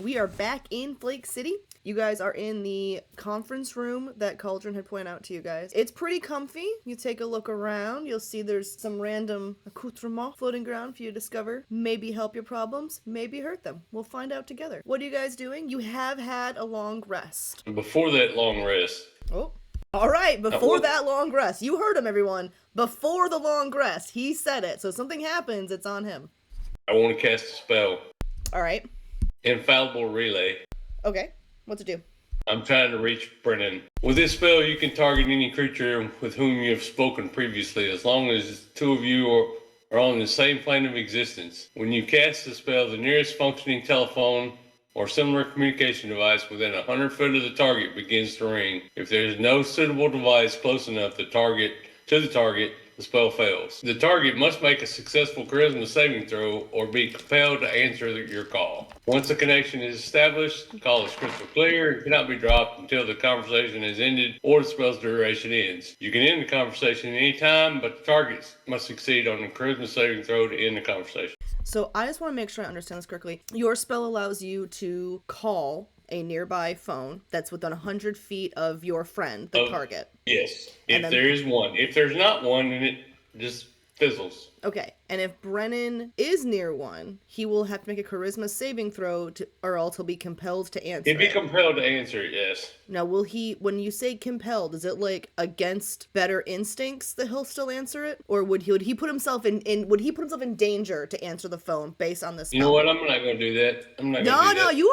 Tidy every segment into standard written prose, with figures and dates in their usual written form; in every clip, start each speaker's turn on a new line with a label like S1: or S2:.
S1: we are back in Flake City. You guys are in the conference room that Cauldron had pointed out to you guys. It's pretty comfy. You take a look around, you'll see there's some random accoutrement floating around for you to discover. Maybe help your problems, maybe hurt them. We'll find out together. What are you guys doing? You have had a long rest.
S2: Before that long rest.
S1: Oh, all right, before that long rest. You heard him, everyone. Before the long rest. He said it. So if something happens, it's on him.
S2: I want to cast a spell.
S1: All right.
S2: Infallible Relay.
S1: Okay. What's it do?
S2: I'm trying to reach Brennan. With this spell, you can target any creature with whom you have spoken previously, as long as two of you are on the same plane of existence. When you cast the spell, the nearest functioning telephone or similar communication device within 100 foot of the target begins to ring. If there is no suitable device close enough to the target, the spell fails. The target must make a successful charisma saving throw or be compelled to answer your call. Once a connection is established, the call is crystal clear and cannot be dropped until the conversation is ended or the spell's duration ends. You can end the conversation at any time, but the target must succeed on a charisma saving throw to end the conversation.
S1: So I just want to make sure I understand this correctly. Your spell allows you to call a nearby phone that's within 100 feet of your friend, the target.
S2: Yes, if there is one. If there's not one, then it just fizzles.
S1: Okay, and if Brennan is near one, he will have to make a charisma saving throw or else he'll be compelled to answer.
S2: He'd be compelled to answer it, yes.
S1: Now, when you say compelled, is it like against better instincts that he'll still answer it? Or would he put himself in danger to answer the phone based on this spell?
S2: You know what, I'm not going to do that.
S1: No, you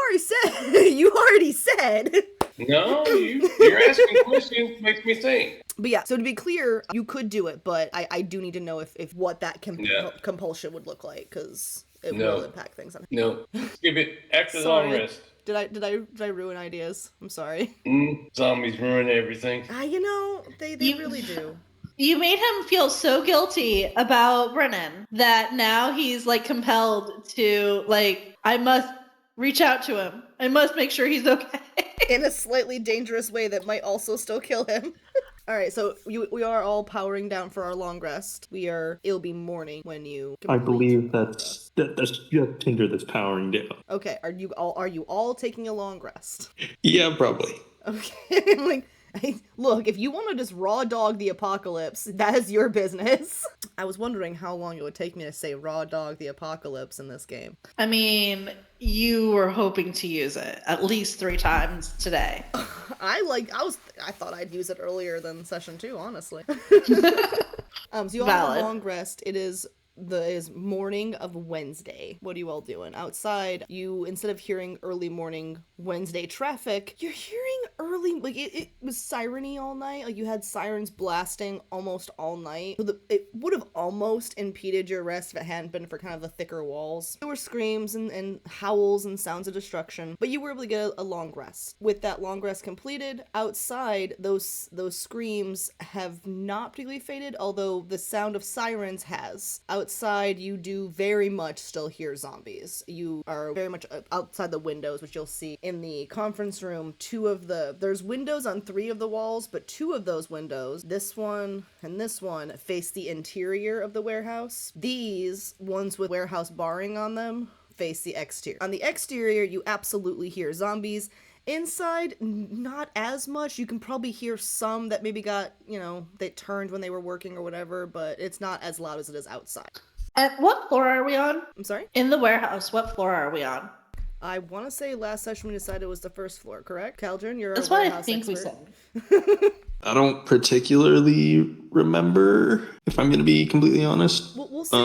S1: already said.
S2: No, you're asking questions makes me think.
S1: But yeah, so to be clear, you could do it, but I do need to know if what that compulsion would look like, because it will impact things.
S2: No, skip it after the long rest.
S1: Did I ruin ideas? I'm sorry.
S2: Zombies ruin everything.
S1: They really do.
S3: You made him feel so guilty about Brennan that now he's compelled to I must reach out to him. I must make sure he's okay.
S1: In a slightly dangerous way that might also still kill him. All right, so we are all powering down for our long rest. It'll be morning when you.
S4: I believe that's just Tinder that's powering down.
S1: Okay, are you all taking a long rest?
S4: Yeah, probably.
S1: Okay, look, if you want to just raw dog the apocalypse, that is your business. I was wondering how long it would take me to say raw dog the apocalypse in this game.
S3: I mean, you were hoping to use it at least 3 times today.
S1: I thought I'd use it earlier than session 2, honestly. So you all have a long rest. It is morning of Wednesday. What are you all doing? Outside, instead of hearing early morning Wednesday traffic, you're hearing early, it was siren-y all night. You had sirens blasting almost all night. So it would have almost impeded your rest if it hadn't been for kind of the thicker walls. There were screams and howls and sounds of destruction, but you were able to get a long rest. With that long rest completed, outside, those screams have not particularly faded, although the sound of sirens has. Outside, you do very much still hear zombies. You are very much outside the windows, which you'll see in the conference room. There's windows on 3 of the walls, but 2 of those windows, this one and this one, face the interior of the warehouse. These ones with warehouse barring on them face the exterior. On the exterior, you absolutely hear zombies. Inside, not as much. You can probably hear some that maybe got, they turned when they were working or whatever, but it's not as loud as it is outside.
S3: And what floor are we on?
S1: I'm sorry?
S3: In the warehouse, what floor are we on?
S1: I want to say last session we decided it was the first floor, correct? Caldron, you're
S3: That's
S1: a
S3: what
S1: warehouse
S3: I think
S1: expert.
S3: we said.
S4: I don't particularly remember, if I'm going to be completely honest.
S1: We'll say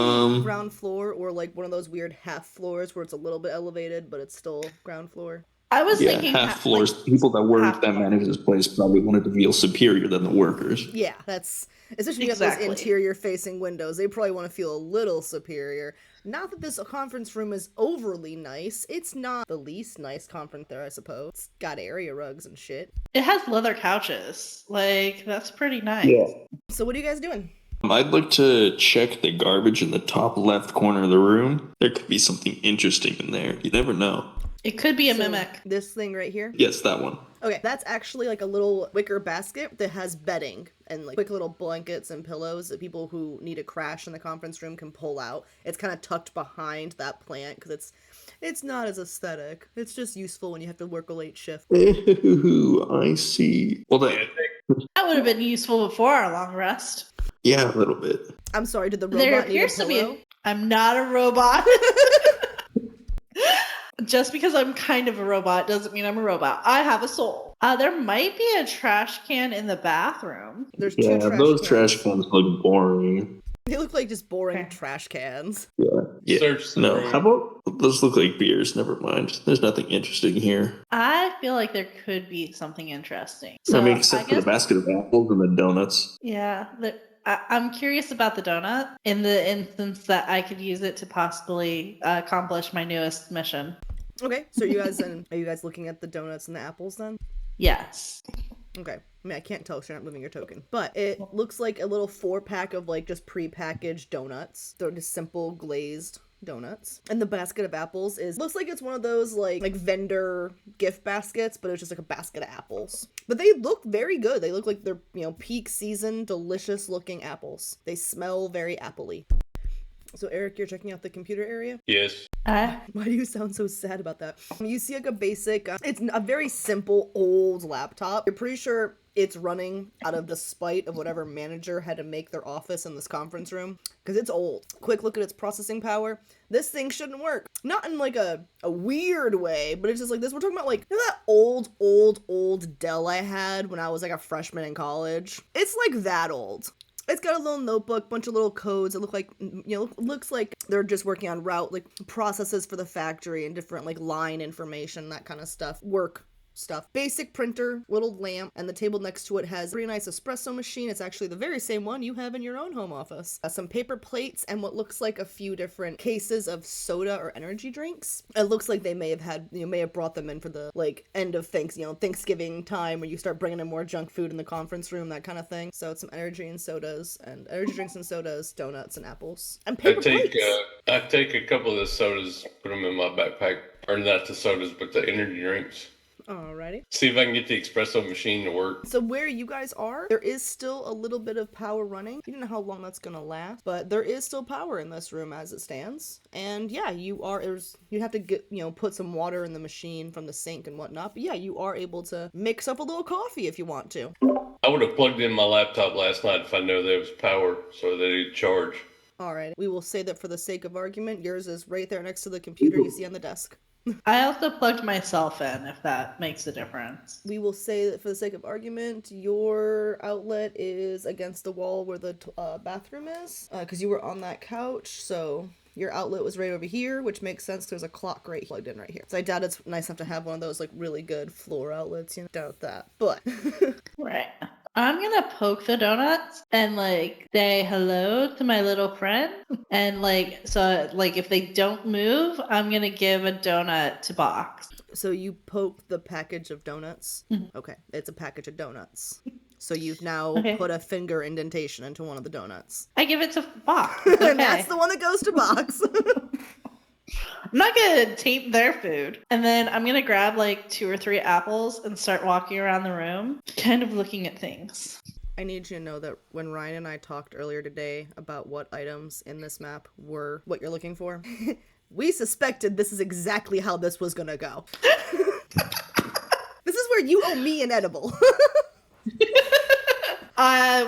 S1: ground floor or one of those weird half floors where it's a little bit elevated, but it's still ground floor.
S3: I was thinking
S4: half floors. People that work that manage this place probably wanted to feel superior than the workers.
S1: Yeah, that's especially when you have those interior-facing windows. They probably want to feel a little superior. Not that this conference room is overly nice. It's not the least nice conference there, I suppose. It's got area rugs and shit.
S3: It has leather couches. That's pretty nice.
S4: Yeah.
S1: So what are you guys doing?
S4: I'd like to check the garbage in the top left corner of the room. There could be something interesting in there. You never know.
S3: It could be a mimic.
S1: This thing right here?
S4: Yes, that one.
S1: Okay, that's actually a little wicker basket that has bedding and quick little blankets and pillows that people who need a crash in the conference room can pull out. It's kind of tucked behind that plant because It's not as aesthetic. It's just useful when you have to work a late shift.
S4: Ooh, I see. Well,
S3: That would have been useful before our long rest.
S4: yeah, a little bit.
S1: I'm sorry, did the
S3: There
S1: robot need a
S3: appears to
S1: pillow?
S3: be. I'm not a robot. Just because I'm kind of a robot doesn't mean I'm a robot. I have a soul. There might be a trash can in the bathroom.
S1: There's two
S4: trash cans look boring.
S1: They look like just boring trash cans.
S4: Yeah.
S2: Search the
S4: No,
S2: room.
S4: how about those look like beers? Never mind. There's nothing interesting here.
S3: I feel like there could be something interesting. So
S4: I mean, except for the basket of apples and the donuts.
S3: Yeah, I'm curious about the donut in the instance that I could use it to possibly accomplish my newest mission.
S1: Okay, so are you guys looking at the donuts and the apples then?
S3: Yes.
S1: Okay. I mean, I can't tell because you're not moving your token. But it looks like a little 4-pack of, like, just pre-packaged donuts. They're just simple glazed donuts. And the basket of apples looks like it's one of those, like vendor gift baskets, but it's just like a basket of apples. But they look very good. They look like they're, peak season, delicious looking apples. They smell very appley. So, Eric, you're checking out the computer area?
S2: Yes.
S1: Why do you sound so sad about that? You see like a basic, it's a very simple old laptop. You're pretty sure it's running out of the spite of whatever manager had to make their office in this conference room. Because it's old. Quick look at its processing power. This thing shouldn't work. Not in like a weird way, but it's just like this. We're talking about like, that old Dell I had when I was like a freshman in college? It's like that old. It's got a little notebook, bunch of little codes that look like, looks like they're just working on route, like processes for the factory and different like line information, that kind of stuff. Work stuff. Basic printer, little lamp, and the table next to it has a pretty nice espresso machine. It's actually the very same one you have in your own home office. Some paper plates and what looks like a few different cases of soda or energy drinks. It looks like they may have brought them in for the like end of Thanksgiving time when you start bringing in more junk food in the conference room, that kind of thing. So it's some energy drinks and sodas, donuts and apples, and paper plates.
S2: I take a couple of the sodas, put them in my backpack, or not the sodas, but the energy drinks.
S1: Alrighty.
S2: See if I can get the espresso machine to work.
S1: So where you guys are, there is still a little bit of power running. You don't know how long that's gonna last, but there is still power in this room as it stands. And yeah, you have to get, put some water in the machine from the sink and whatnot. But yeah, you are able to mix up a little coffee if you want to.
S2: I would have plugged in my laptop last night if I knew there was power so that it'd charge.
S1: Alright, we will say that for the sake of argument, yours is right there next to the computer you see on the desk.
S3: I also plugged myself in, if that makes a difference.
S1: We will say that for the sake of argument, your outlet is against the wall where the bathroom is, because you were on that couch, so your outlet was right over here, which makes sense. There's a clock plugged in right here. So I doubt it's nice enough to have one of those like really good floor outlets, doubt that. But
S3: right. I'm gonna poke the donuts and like say hello to my little friend, and so if they don't move, I'm gonna give a donut to Box.
S1: So you poke the package of donuts. Okay, it's a package of donuts. So you've now put a finger indentation into one of the donuts.
S3: I give it to Box. Okay.
S1: And that's the one that goes to Box.
S3: I'm not gonna taint their food. And then I'm gonna grab like 2 or 3 apples and start walking around the room, kind of looking at things.
S1: I need you to know that when Ryan and I talked earlier today about what items in this map were what you're looking for, we suspected this is exactly how this was gonna go. This is where you owe me an edible.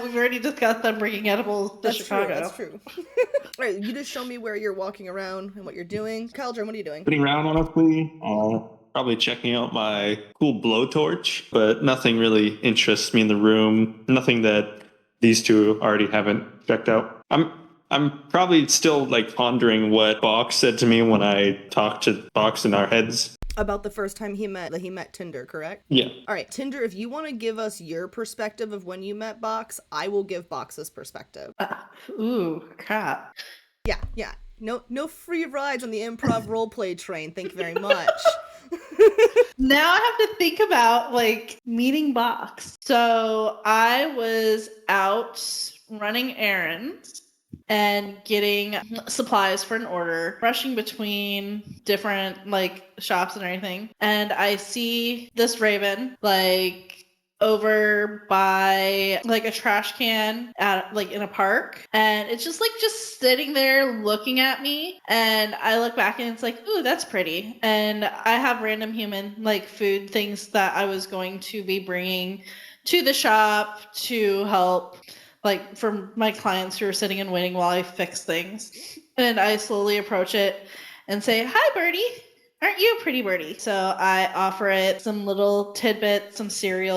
S3: We've already discussed them bringing edibles to Chicago.
S1: That's true. Alright, you just show me where you're walking around and what you're doing. Caldron, what are you doing?
S4: Sitting around, honestly. Probably checking out my cool blowtorch, but nothing really interests me in the room. Nothing that these two already haven't checked out. I'm probably still like pondering what Box said to me when I talked to Box in our heads.
S1: About the first time he met Tinder, correct?
S4: Yeah.
S1: All right, Tinder, if you want to give us your perspective of when you met Box, I will give Box's perspective.
S3: Ooh, crap.
S1: Yeah. No free rides on the improv roleplay train. Thank you very much.
S3: Now I have to think about meeting Box. So I was out running errands and getting supplies for an order, rushing between different shops and everything. And I see this raven over by like a trash can at like in a park, and it's just sitting there looking at me, and I look back and it's like, ooh, that's pretty. And I have random human like food things that I was going to be bringing to the shop to help, like for my clients who are sitting and waiting while I fix things. And I slowly approach it and say, hi, birdie. Aren't you a pretty birdie? So I offer it some little tidbits, some cereal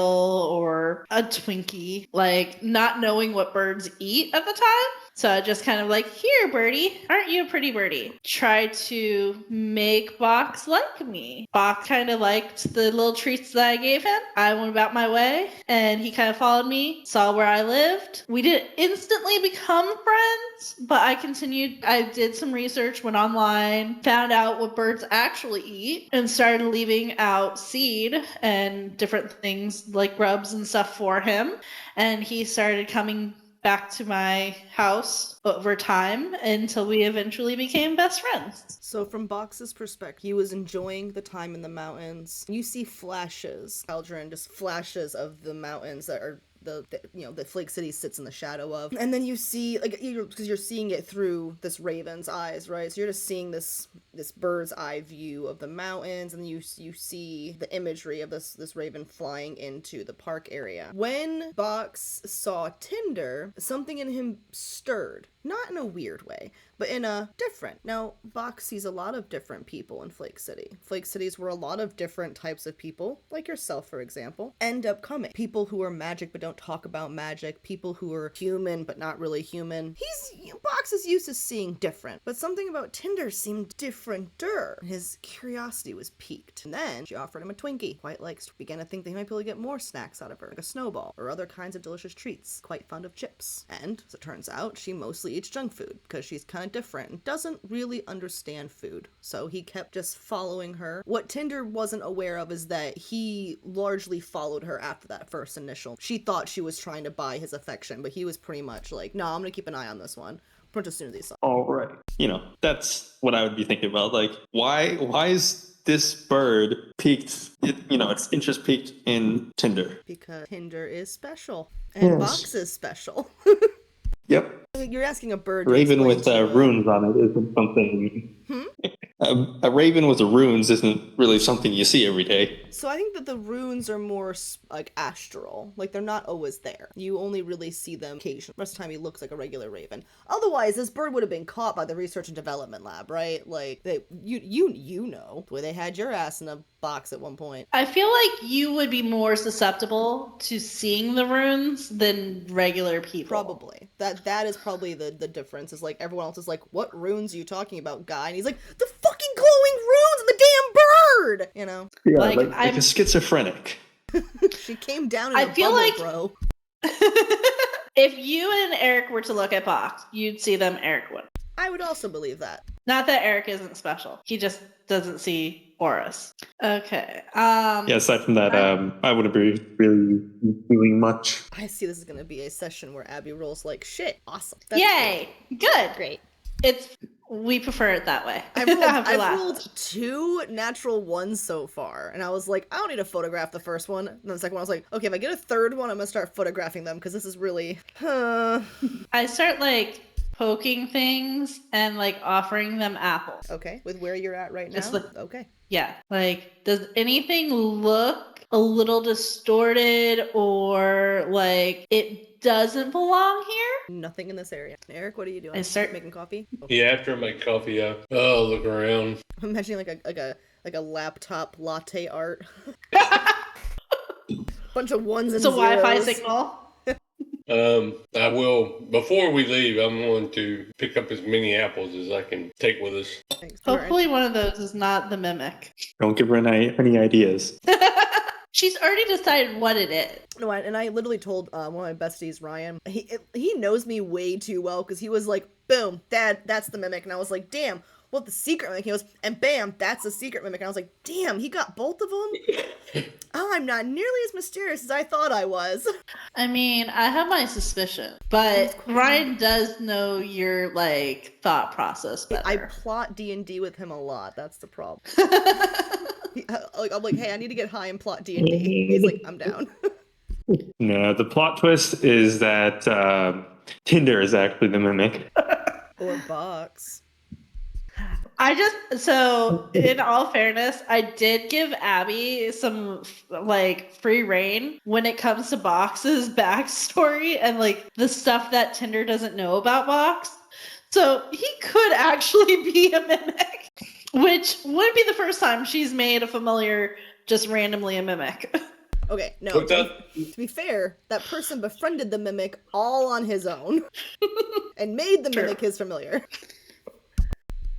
S3: or a Twinkie, like not knowing what birds eat at the time. So I just kind of like, here, birdie, aren't you a pretty birdie? Try to make Box like me. Box kind of liked the little treats that I gave him. I went about my way and he kind of followed me, saw where I lived. We didn't instantly become friends, but I continued. I did some research, went online, found out what birds actually eat, and started leaving out seed and different things like grubs and stuff for him. And he started coming back to my house over time until we eventually became best friends.
S1: So from Box's perspective, he was enjoying the time in the mountains. You see flashes, Aldrin, just flashes of the mountains that are that Flake City sits in the shadow of. And then you see, like, because you're seeing it through this raven's eyes, right? So you're just seeing this bird's eye view of the mountains, and you see the imagery of this raven flying into the park area. When Box saw Tinder, something in him stirred. Not in a weird way, but in a different. Now, Box sees a lot of different people in Flake City. Flake Cities where a lot of different types of people, like yourself, for example, end up coming. People who are magic but don't talk about magic. People who are human but not really human. Box is used to seeing different, but something about Tinder seemed differenter. His curiosity was piqued. And then she offered him a Twinkie. Quite began to think that he might be able to get more snacks out of her, like a snowball or other kinds of delicious treats. Quite fond of chips. And, as it turns out, she mostly eats junk food because she's kind of different and doesn't really understand food. So he kept just following her. What Tinder wasn't aware of is that he largely followed her after that first initial. She thought she was trying to buy his affection, but he was pretty much like, no, I'm gonna keep an eye on this one. Pretty soon as he saw.
S4: All right. That's what I would be thinking about. Like, why is this bird piqued, its interest piqued in Tinder?
S1: Because Tinder is special. And Box is special.
S4: Yep.
S1: You're asking a bird.
S4: Raven with runes on it isn't something. A raven with the runes isn't really something you see every day.
S1: So I think that the runes are more like astral. Like, they're not always there. You only really see them occasionally. Most of the time he looks like a regular raven. Otherwise, this bird would have been caught by the research and development lab, right? Like, you know where they had your ass in a box at one point.
S3: I feel like you would be more susceptible to seeing the runes than regular people.
S1: Probably. That is probably the difference. Is like everyone else is like, what runes are you talking about, guy? And he's like, the fucking glowing runes of the damn bird!
S4: Yeah, like a schizophrenic.
S1: She came down in a
S3: feel
S1: bubble,
S3: like,
S1: bro.
S3: If you and Eric were to look at Box, you'd see them Eric would.
S1: I would also believe that.
S3: Not that Eric isn't special. He just doesn't see auras. Okay.
S4: Aside from that, I wouldn't be really doing much.
S1: I see this is going to be a session where Abby rolls like shit. Awesome.
S3: Yay! Good.
S1: Great.
S3: We prefer it that way.
S1: I've rolled 2 natural ones so far, and I was like, I don't need to photograph the first one. And the second one, I was like, okay, if I get a third one, I'm gonna start photographing them, because this is really,
S3: I start, poking things and, offering them apples.
S1: Okay, with where you're at right now? Okay.
S3: Yeah, does anything look a little distorted, or, it doesn't belong here?
S1: Nothing in this area. Eric, what are you doing?
S3: I start
S1: making coffee?
S2: Yeah, after I make coffee, I'll look around.
S1: I'm imagining like a laptop latte art. Bunch of ones and zeros.
S3: It's a Wi-Fi signal.
S2: I will, before we leave, I'm going to pick up as many apples as I can take with us.
S1: Thanks.
S3: Hopefully one of those is not the mimic.
S4: Don't give her any ideas.
S3: She's already decided what it is.
S1: No, and I literally told one of my besties, Ryan, he knows me way too well, because he was like, boom, that's the mimic. And I was like, damn, what the secret mimic? He goes, and bam, that's the secret mimic. And I was like, damn, he got both of them? Oh, I'm not nearly as mysterious as I thought I was.
S3: I mean, I have my suspicion, but Ryan does know your, thought process better.
S1: I plot D&D with him a lot. That's the problem. I'm like, hey, I need to get high and plot D&D. He's like, I'm down.
S4: No, the plot twist is that Tinder is actually the mimic.
S1: Or box.
S3: So in all fairness, I did give Abby some like free reign when it comes to Box's backstory and like the stuff that Tinder doesn't know about Box. So he could actually be a mimic, which wouldn't be the first time she's made a familiar just randomly a mimic.
S1: Okay, no, to be fair, that person befriended the mimic all on his own and made the mimic his familiar.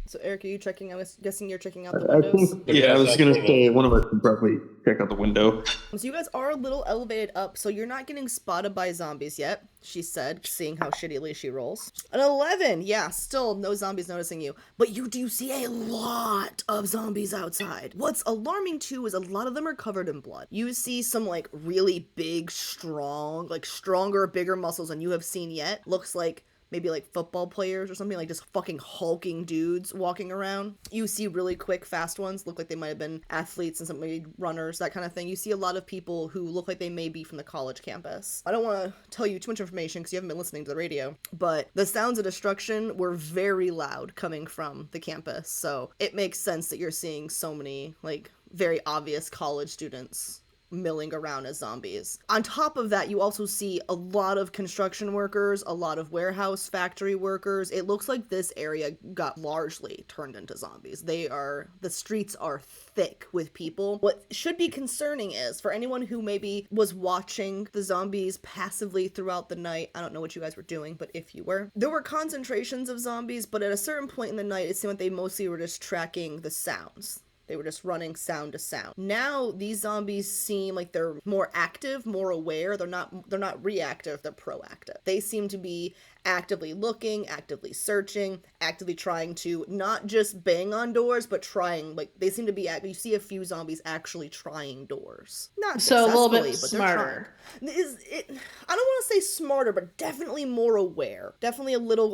S1: So, Eric, are you checking? I was guessing you're checking out the windows?
S4: I was going to say one of us can probably check out the window.
S1: So you guys are a little elevated up, so you're not getting spotted by zombies yet, she said, seeing how shittily she rolls. An 11! Yeah, still no zombies noticing you. But you do see a lot of zombies outside. What's alarming, too, is a lot of them are covered in blood. You see some, like, really big, strong, like, stronger, bigger muscles than you have seen yet. Looks like maybe like football players or something, like just fucking hulking dudes walking around. You see really quick, fast ones, look like they might have been athletes and some maybe runners, that kind of thing. You see a lot of people who look like they may be from the college campus. I don't want to tell you too much information because you haven't been listening to the radio, but the sounds of destruction were very loud coming from the campus, so it makes sense that you're seeing so many, like, very obvious college students milling around as zombies. On top of that, you also see a lot of construction workers, a lot of warehouse factory workers. It looks like this area got largely turned into zombies. The streets are thick with people. What should be concerning is, for anyone who maybe was watching the zombies passively throughout the night, I don't know what you guys were doing, but if you were, there were concentrations of zombies, but at a certain point in the night, it seemed like they mostly were just tracking the sounds. They were just running sound to sound. Now these zombies seem like they're more active, more aware. They're not reactive, they're proactive. They seem to be actively looking, actively searching, actively trying to not just bang on doors, but trying, like, they seem to be, you see a few zombies actually trying doors. Not
S3: so a little bit
S1: but
S3: smarter.
S1: I don't want to say smarter, but definitely more aware. Definitely a little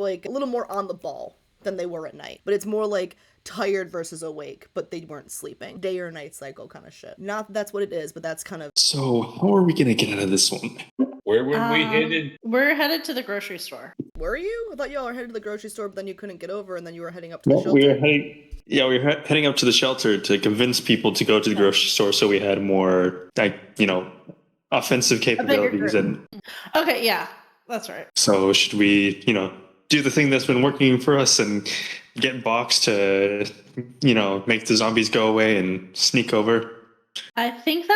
S1: more on the ball than they were at night. But it's more like tired versus awake, but they weren't sleeping. Day or night cycle kind of shit. Not that that's what it is, but that's kind of...
S4: So how are we going to get out of this one?
S2: Where were we headed?
S3: We're headed to the grocery store.
S1: Were you? I thought y'all were headed to the grocery store, but then you couldn't get over, and then you were heading up to the shelter. We
S4: were heading up to the shelter to convince people to go to the grocery store so we had more, offensive capabilities.
S3: Okay, yeah, that's right.
S4: So should we, do the thing that's been working for us and get Box to, make the zombies go away and sneak over?
S3: I think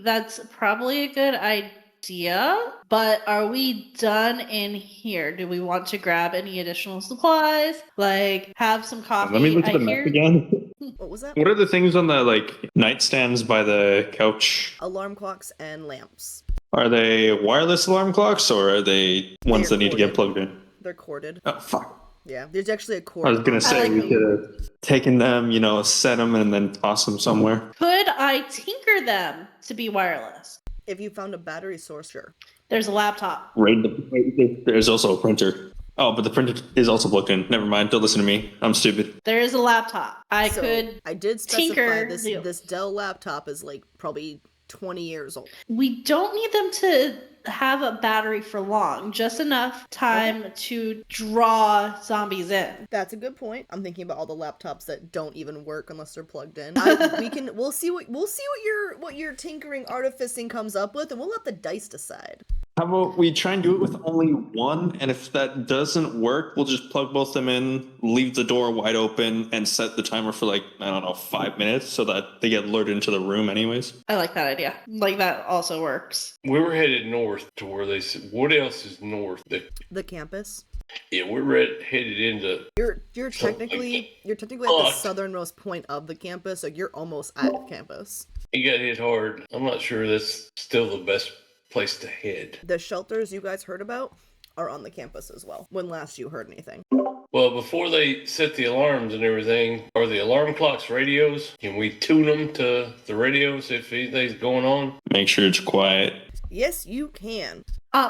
S3: that's probably a good idea, but are we done in here? Do we want to grab any additional supplies? Like, have some coffee?
S4: Let me look at the map again.
S1: What was that?
S4: What are the things on the, nightstands by the couch?
S1: Alarm clocks and lamps.
S4: Are they wireless alarm clocks, or are they ones that need to get plugged in?
S1: They're corded.
S4: Oh, fuck.
S1: Yeah, there's actually a cord.
S4: I was going to say we could have taken them, set them, and then toss them somewhere.
S3: Could I tinker them to be wireless?
S1: If you found a battery source, sure.
S3: There's a laptop.
S4: There's also a printer. Oh, but the printer is also plugged in. Never mind. Don't listen to me. I'm stupid.
S3: There is a laptop. I did
S1: specify this Dell laptop is probably 20 years old.
S3: We don't need them to have a battery for long, just enough time to draw zombies in.
S1: That's a good point. I'm thinking about all the laptops that don't even work unless they're plugged in. We'll see what your tinkering artificing comes up with, and we'll let the dice decide.
S4: How about we try and do it with only one, and if that doesn't work, we'll just plug both them in, leave the door wide open, and set the timer for 5 minutes so that they get lured into the room anyways.
S3: I like that idea. That also works.
S2: We were headed north to where they said, what else is north?
S1: The campus.
S2: Yeah, we're headed into...
S1: You're technically at the southernmost point of the campus, so you're almost out of campus.
S2: You got hit hard. I'm not sure that's still the best place to head.
S1: The shelters you guys heard about are on the campus as well, when last you heard anything.
S2: Well, before they set the alarms and everything, are the alarm clocks radios? Can we tune them to the radios if anything's going on?
S4: Make sure it's quiet.
S1: Yes, you can.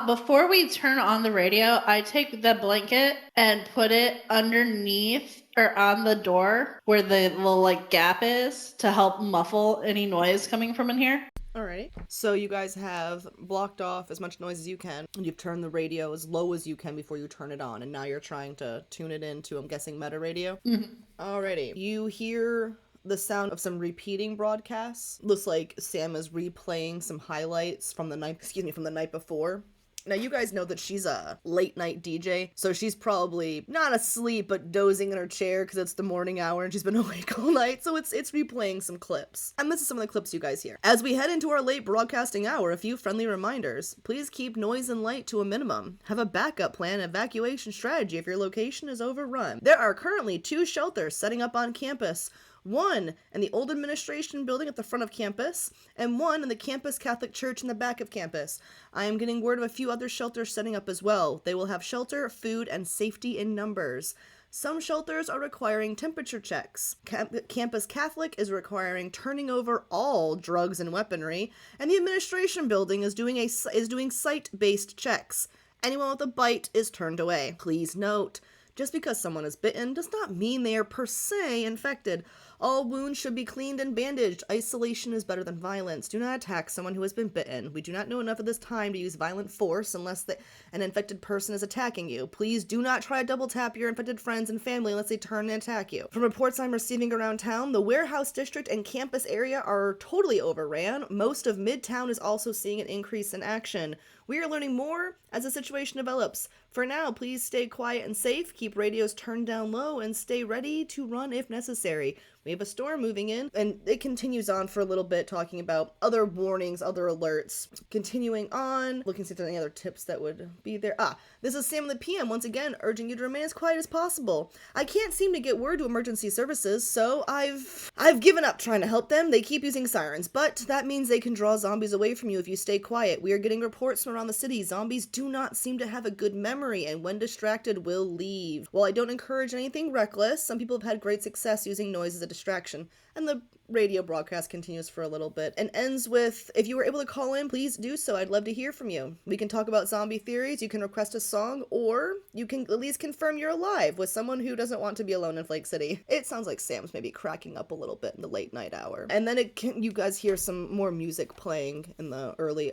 S3: Before we turn on the radio, I take the blanket and put it underneath or on the door where the little gap is to help muffle any noise coming from in here.
S1: Alrighty. So you guys have blocked off as much noise as you can, and you've turned the radio as low as you can before you turn it on, and now you're trying to tune it into, I'm guessing, meta radio? Mm-hmm. Alrighty. You hear the sound of some repeating broadcasts. Looks like Sam is replaying some highlights from the night before. Now, you guys know that she's a late-night DJ, so she's probably not asleep, but dozing in her chair because it's the morning hour and she's been awake all night, so it's replaying some clips. And this is some of the clips you guys hear. As we head into our late broadcasting hour, a few friendly reminders. Please keep noise and light to a minimum. Have a backup plan and evacuation strategy if your location is overrun. There are currently 2 shelters setting up on campus. One in the old administration building at the front of campus, and one in the campus Catholic church in the back of campus. I am getting word of a few other shelters setting up as well. They will have shelter, food, and safety in numbers. Some shelters are requiring temperature checks. Campus Catholic is requiring turning over all drugs and weaponry, and the administration building is doing site-based checks. Anyone with a bite is turned away. Please note, just because someone is bitten does not mean they are per se infected. All wounds should be cleaned and bandaged. Isolation is better than violence. Do not attack someone who has been bitten. We do not know enough at this time to use violent force unless an infected person is attacking you. Please do not try to double tap your infected friends and family unless they turn and attack you. From reports I'm receiving around town, the warehouse district and campus area are totally overran. Most of Midtown is also seeing an increase in action. We are learning more as the situation develops. For now, please stay quiet and safe, keep radios turned down low, and stay ready to run if necessary. We have a storm moving in, and it continues on for a little bit, talking about other warnings, other alerts. Continuing on, looking to see if there's any other tips that would be there. This is Sam in the PM, once again, urging you to remain as quiet as possible. I can't seem to get word to emergency services, so I've given up trying to help them. They keep using sirens, but that means they can draw zombies away from you if you stay quiet. We are getting reports from around the city. Zombies do not seem to have a good memory, and when distracted, will leave. While I don't encourage anything reckless, some people have had great success using noise as a distraction. And the radio broadcast continues for a little bit and ends with, if you were able to call in, please do so. I'd love to hear from you. We can talk about zombie theories, you can request a song, or you can at least confirm you're alive with someone who doesn't want to be alone in Flake City. It sounds like Sam's maybe cracking up a little bit in the late night hour. And then you guys hear some more music playing in the early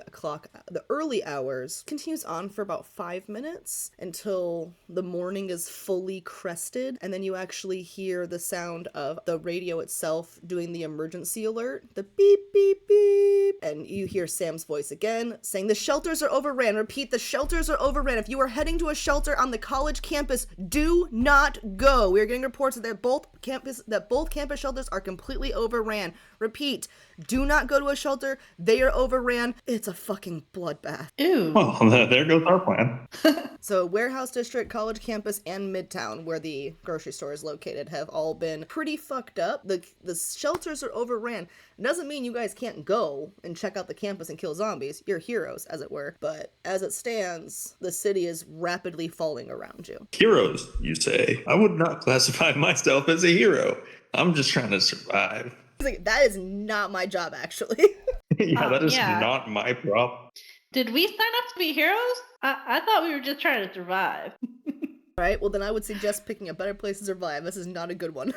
S1: hours. Continues on for about 5 minutes until the morning is fully crested, and then you actually hear the sound of the radio itself doing the emergency alert, the beep beep beep, and you hear Sam's voice again saying the shelters are overran. Repeat, the shelters are overran. If you are heading to a shelter on the college campus, do not go. We are getting reports that both campus shelters are completely overran. Repeat, do not go to a shelter. They are overran. It's a fucking bloodbath.
S3: Ew.
S4: Well, there goes our plan.
S1: So warehouse district, college campus, and Midtown, where the grocery store is located, have all been pretty fucked up. The shelters are overran. It doesn't mean you guys can't go and check out the campus and kill zombies. You're heroes, as it were. But as it stands, the city is rapidly falling around you.
S4: Heroes, you say? I would not classify myself as a hero. I'm just trying to survive.
S1: Like, that is not my job, actually.
S4: That is not my problem.
S3: Did we sign up to be heroes? I thought we were just trying to survive.
S1: Right, well then I would suggest picking a better place to survive. This is not a good one.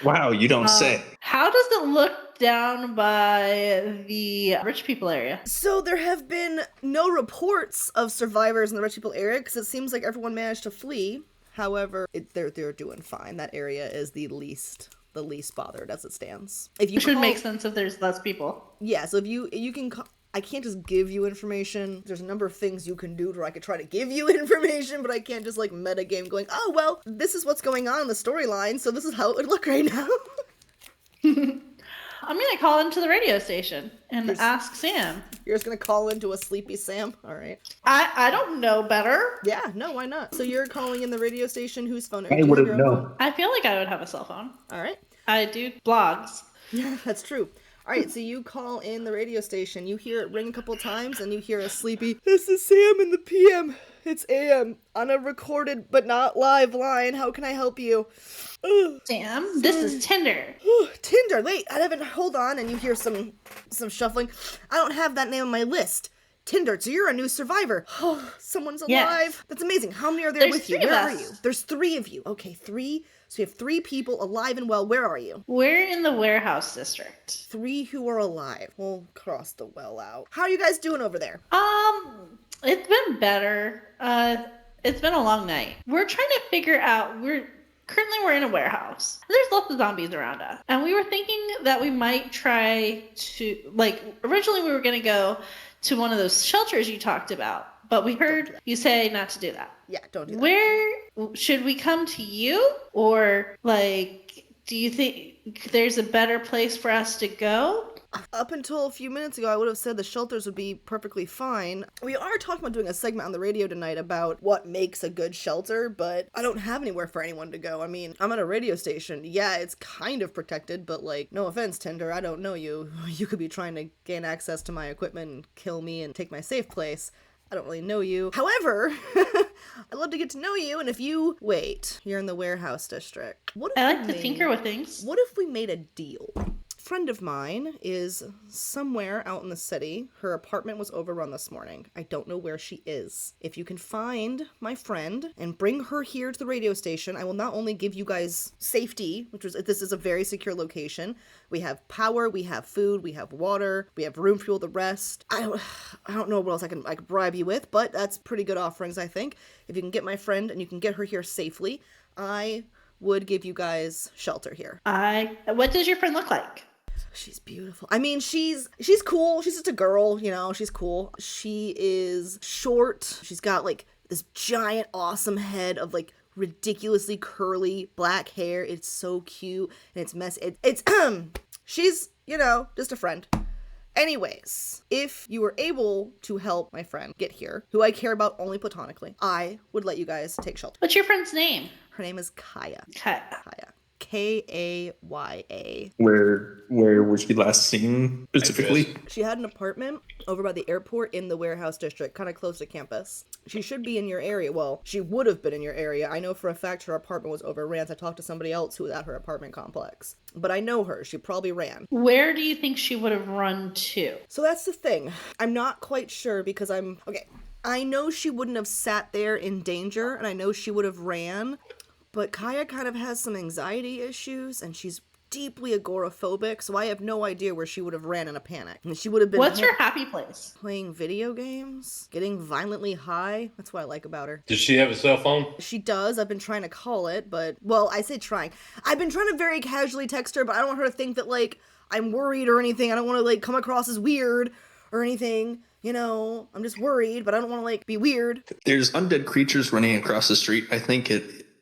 S4: Wow, you don't say.
S3: How does it look down by the rich people area?
S1: So there have been no reports of survivors in the rich people area because it seems like everyone managed to flee. However, they're doing fine. That area is the least bothered as it stands. If you
S3: It should make sense if there's less people.
S1: Yeah, so if you can I can't just give you information. There's a number of things you can do where I could try to give you information, but I can't just like metagame going, oh, well, this is what's going on in the storyline, so this is how it would look right now.
S3: I'm going to call into the radio station and ask Sam.
S1: You're just going to call into a sleepy Sam? All right.
S3: I don't know better.
S1: Yeah, no, why not? So you're calling in the radio station. Whose phone are you?
S4: I wouldn't know.
S3: I feel like I would have a cell phone.
S1: All right.
S3: I do blogs.
S1: Yeah, that's true. All right, so you call in the radio station. You hear it ring a couple times, and you hear a sleepy, this is Sam in the PM. It's AM on a recorded but not live line. How can I help you?
S3: Sam, this is Tinder.
S1: Tinder, wait, hold on, and you hear some shuffling. I don't have that name on my list. Tinder, so you're a new survivor. Oh, someone's alive.
S3: Yes.
S1: That's amazing. How many are there with you? Where are you?
S3: Us.
S1: There's 3 of you. Okay, 3 So you have 3 people alive and well. Where are you?
S3: We're in the warehouse district.
S1: 3 who are alive. We'll cross the well out. How are you guys doing over there?
S3: It's been better. It's been a long night. We're trying to figure out, currently we're in a warehouse. There's lots of zombies around us. And we were thinking that we might try to, originally we were going to go to one of those shelters you talked about. But we heard you say not to do that.
S1: Yeah, don't do that.
S3: Where should we come to you? Or, do you think there's a better place for us to go?
S1: Up until a few minutes ago, I would have said the shelters would be perfectly fine. We are talking about doing a segment on the radio tonight about what makes a good shelter, but I don't have anywhere for anyone to go. I mean, I'm at a radio station. Yeah, it's kind of protected, but no offense, Tinder, I don't know you. You could be trying to gain access to my equipment and kill me and take my safe place. I don't really know you. However, I'd love to get to know you, and if you... Wait, you're in the warehouse district.
S3: I like to tinker with things.
S1: What if we made a deal? Friend of mine is somewhere out in the city. Her apartment was overrun this morning. I don't know where she is. If you can find my friend and bring her here to the radio station, I will not only give you guys safety, this is a very secure location. We have power, we have food, we have water, we have room fuel, the rest. I don't know what else I can bribe you with, but that's pretty good offerings, I think. If you can get my friend and you can get her here safely, I would give you guys shelter here.
S3: What does your friend look like?
S1: She's beautiful. I mean, she's cool. She's just a girl, she's cool. She is short. She's got this giant, awesome head of ridiculously curly black hair. It's so cute and it's messy. She's, just a friend. Anyways, if you were able to help my friend get here, who I care about only platonically, I would let you guys take shelter.
S3: What's your friend's name?
S1: Her name is Kaya.
S3: Kaya.
S1: Kaya.
S4: Where was she last seen specifically?
S1: She had an apartment over by the airport in the warehouse district, kind of close to campus. She should be in your area. Well, she would have been in your area. I know for a fact her apartment was overran. I talked to somebody else who was at her apartment complex. But I know her. She probably ran.
S3: Where do you think she would have run to?
S1: So that's the thing. I'm not quite sure because okay. I know she wouldn't have sat there in danger, and I know she would have ran. But Kaya kind of has some anxiety issues, and she's deeply agoraphobic, so I have no idea where she would have ran in a panic. And she would have been...
S3: What's her happy place?
S1: Playing video games, getting violently high. That's what I like about her.
S2: Does she have a cell phone?
S1: She does. I've been trying to call it, but... Well, I say trying. I've been trying to very casually text her, but I don't want her to think that, I'm worried or anything. I don't want to, come across as weird or anything. I'm just worried, but I don't want to, be weird.
S4: There's undead creatures running across the street. I think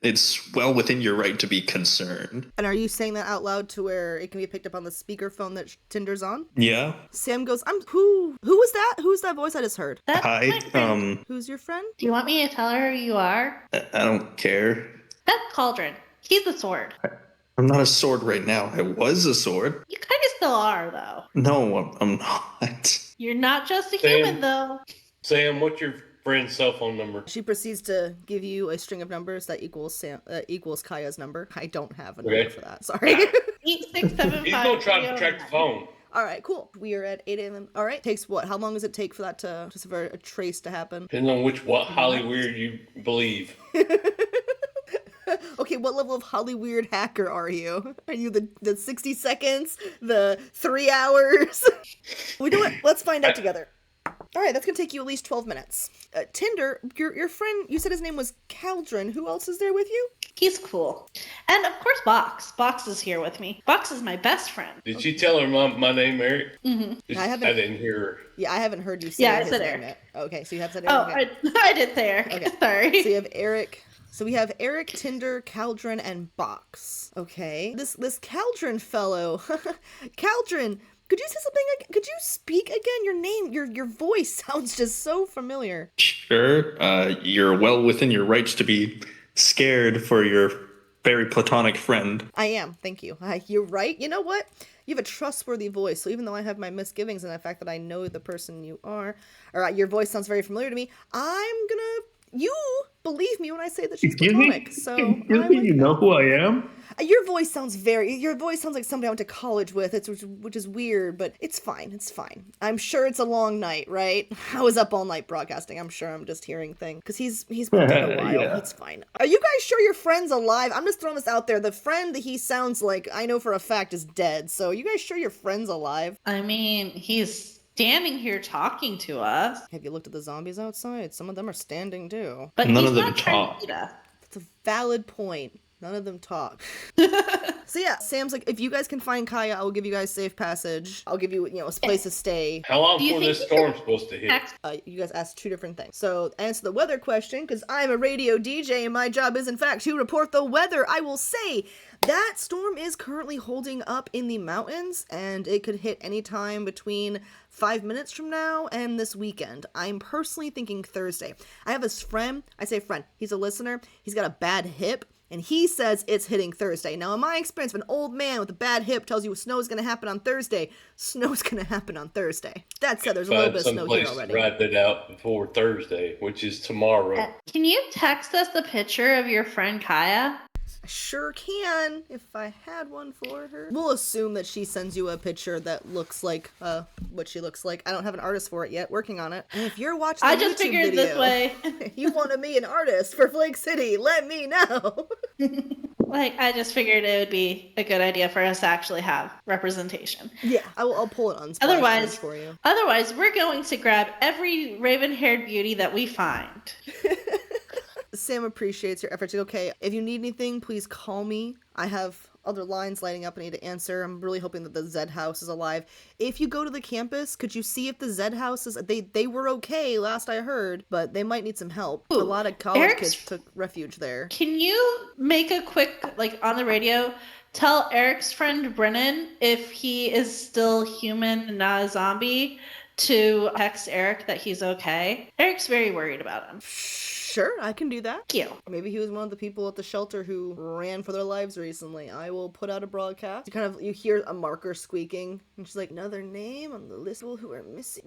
S4: it's well within your right to be concerned.
S1: And are you saying that out loud to where it can be picked up on the speakerphone that Tinder's on?
S4: Yeah.
S1: Sam goes, who was that? Who's that voice I just heard?
S3: That's
S4: Hi.
S1: Who's your friend?
S3: Do you want me to tell her who you are?
S4: I don't care.
S3: That's Cauldron. He's the sword.
S4: I'm not a sword right now. I was a sword.
S3: You kind of still are, though.
S4: No, I'm not.
S3: You're not just a human, though.
S2: Sam, what's your friend's cell phone number?
S1: She proceeds to give you a string of numbers that equals Kaya's number. I don't have a number for that. Sorry.
S3: 8675.
S2: He's gonna try to track the phone.
S1: All right, cool. We are at 8 a.m. All right. Takes what? How long does it take for that for a trace to happen?
S2: Depends on what Hollyweird you believe.
S1: Okay, what level of Hollyweird hacker are you? Are you the 60 seconds? The 3 hours? We do it. Let's find out together. All right, that's going to take you at least 12 minutes. Tinder, your friend, you said his name was Cauldron. Who else is there with you?
S3: He's cool. And of course, Box. Box is here with me. Box is my best friend.
S2: Did she tell her my name, Eric?
S3: Mm-hmm.
S1: I
S2: didn't hear her.
S1: Yeah, I haven't heard you say his name yet. Okay, so you have said Eric.
S3: Oh,
S1: okay.
S3: I did say Eric. Okay. Sorry.
S1: So you have Eric. So we have Eric, Tinder, Cauldron, and Box. Okay. This Cauldron fellow. Cauldron, could you say something? Could you speak again? Your name, your voice sounds just so familiar.
S4: Sure. You're well within your rights to be scared for your very platonic friend.
S1: I am. Thank you. You're right. You know what? You have a trustworthy voice. So even though I have my misgivings and the fact that I know the person you are, or your voice sounds very familiar to me, You believe me when I say that she's platonic. So
S4: you know who I am?
S1: Your voice sounds like somebody I went to college with, which is weird, but it's fine. It's fine. I'm sure it's a long night, right? I was up all night broadcasting. I'm sure I'm just hearing things. Because he's been dead a while. Yeah. It's fine. Are you guys sure your friend's alive? I'm just throwing this out there. The friend that he sounds like, I know for a fact, is dead. So are you guys sure your friend's alive?
S3: I mean, he's standing here talking to us.
S1: Have you looked at the zombies outside? Some of them are standing too.
S3: But
S4: none
S3: he's
S4: of them
S3: not
S4: talk.
S1: That's a valid point. None of them talk. So yeah, Sam's like, if you guys can find Kaya, I will give you guys safe passage. I'll give you, a place to stay.
S2: How long before this storm's supposed to hit?
S1: You guys asked two different things. So answer the weather question, because I'm a radio DJ and my job is in fact to report the weather. I will say that storm is currently holding up in the mountains, and it could hit any time between 5 minutes from now and this weekend. I'm personally thinking Thursday. I have this friend, I say friend, he's a listener, he's got a bad hip, and he says it's hitting Thursday. Now, in my experience, if an old man with a bad hip tells you snow's going to happen on Thursday, snow's going to happen on Thursday. That said, there's a little bit of snow here already.
S2: Ride that out before Thursday, which is tomorrow.
S3: Can you text us the picture of your friend Kaya?
S1: I sure can, if I had one for her. We'll assume that she sends you a picture that looks like what she looks like. I don't have an artist for it yet, working on it. And if you're watching the YouTube
S3: just figured
S1: video,
S3: this way.
S1: You want to be an artist for Flake City, let me know.
S3: I just figured it would be a good idea for us to actually have representation.
S1: Yeah, I'll pull it on
S3: Otherwise,
S1: for you.
S3: Otherwise, we're going to grab every raven-haired beauty that we find.
S1: Sam appreciates your efforts. Okay, if you need anything, please call me. I have other lines lighting up I need to answer. I'm really hoping that the Zed house is alive. If you go to the campus, could you see if the Zed house is... They were okay last I heard, but they might need some help.
S3: Ooh,
S1: a lot of college kids took refuge there.
S3: Can you make a quick, on the radio, tell Eric's friend Brennan if he is still human and not a zombie to text Eric that he's okay? Eric's very worried about him.
S1: Sure, I can do that.
S3: Thank you.
S1: Maybe he was one of the people at the shelter who ran for their lives recently. I will put out a broadcast. You hear a marker squeaking, and she's like, another name on the list of people who are missing.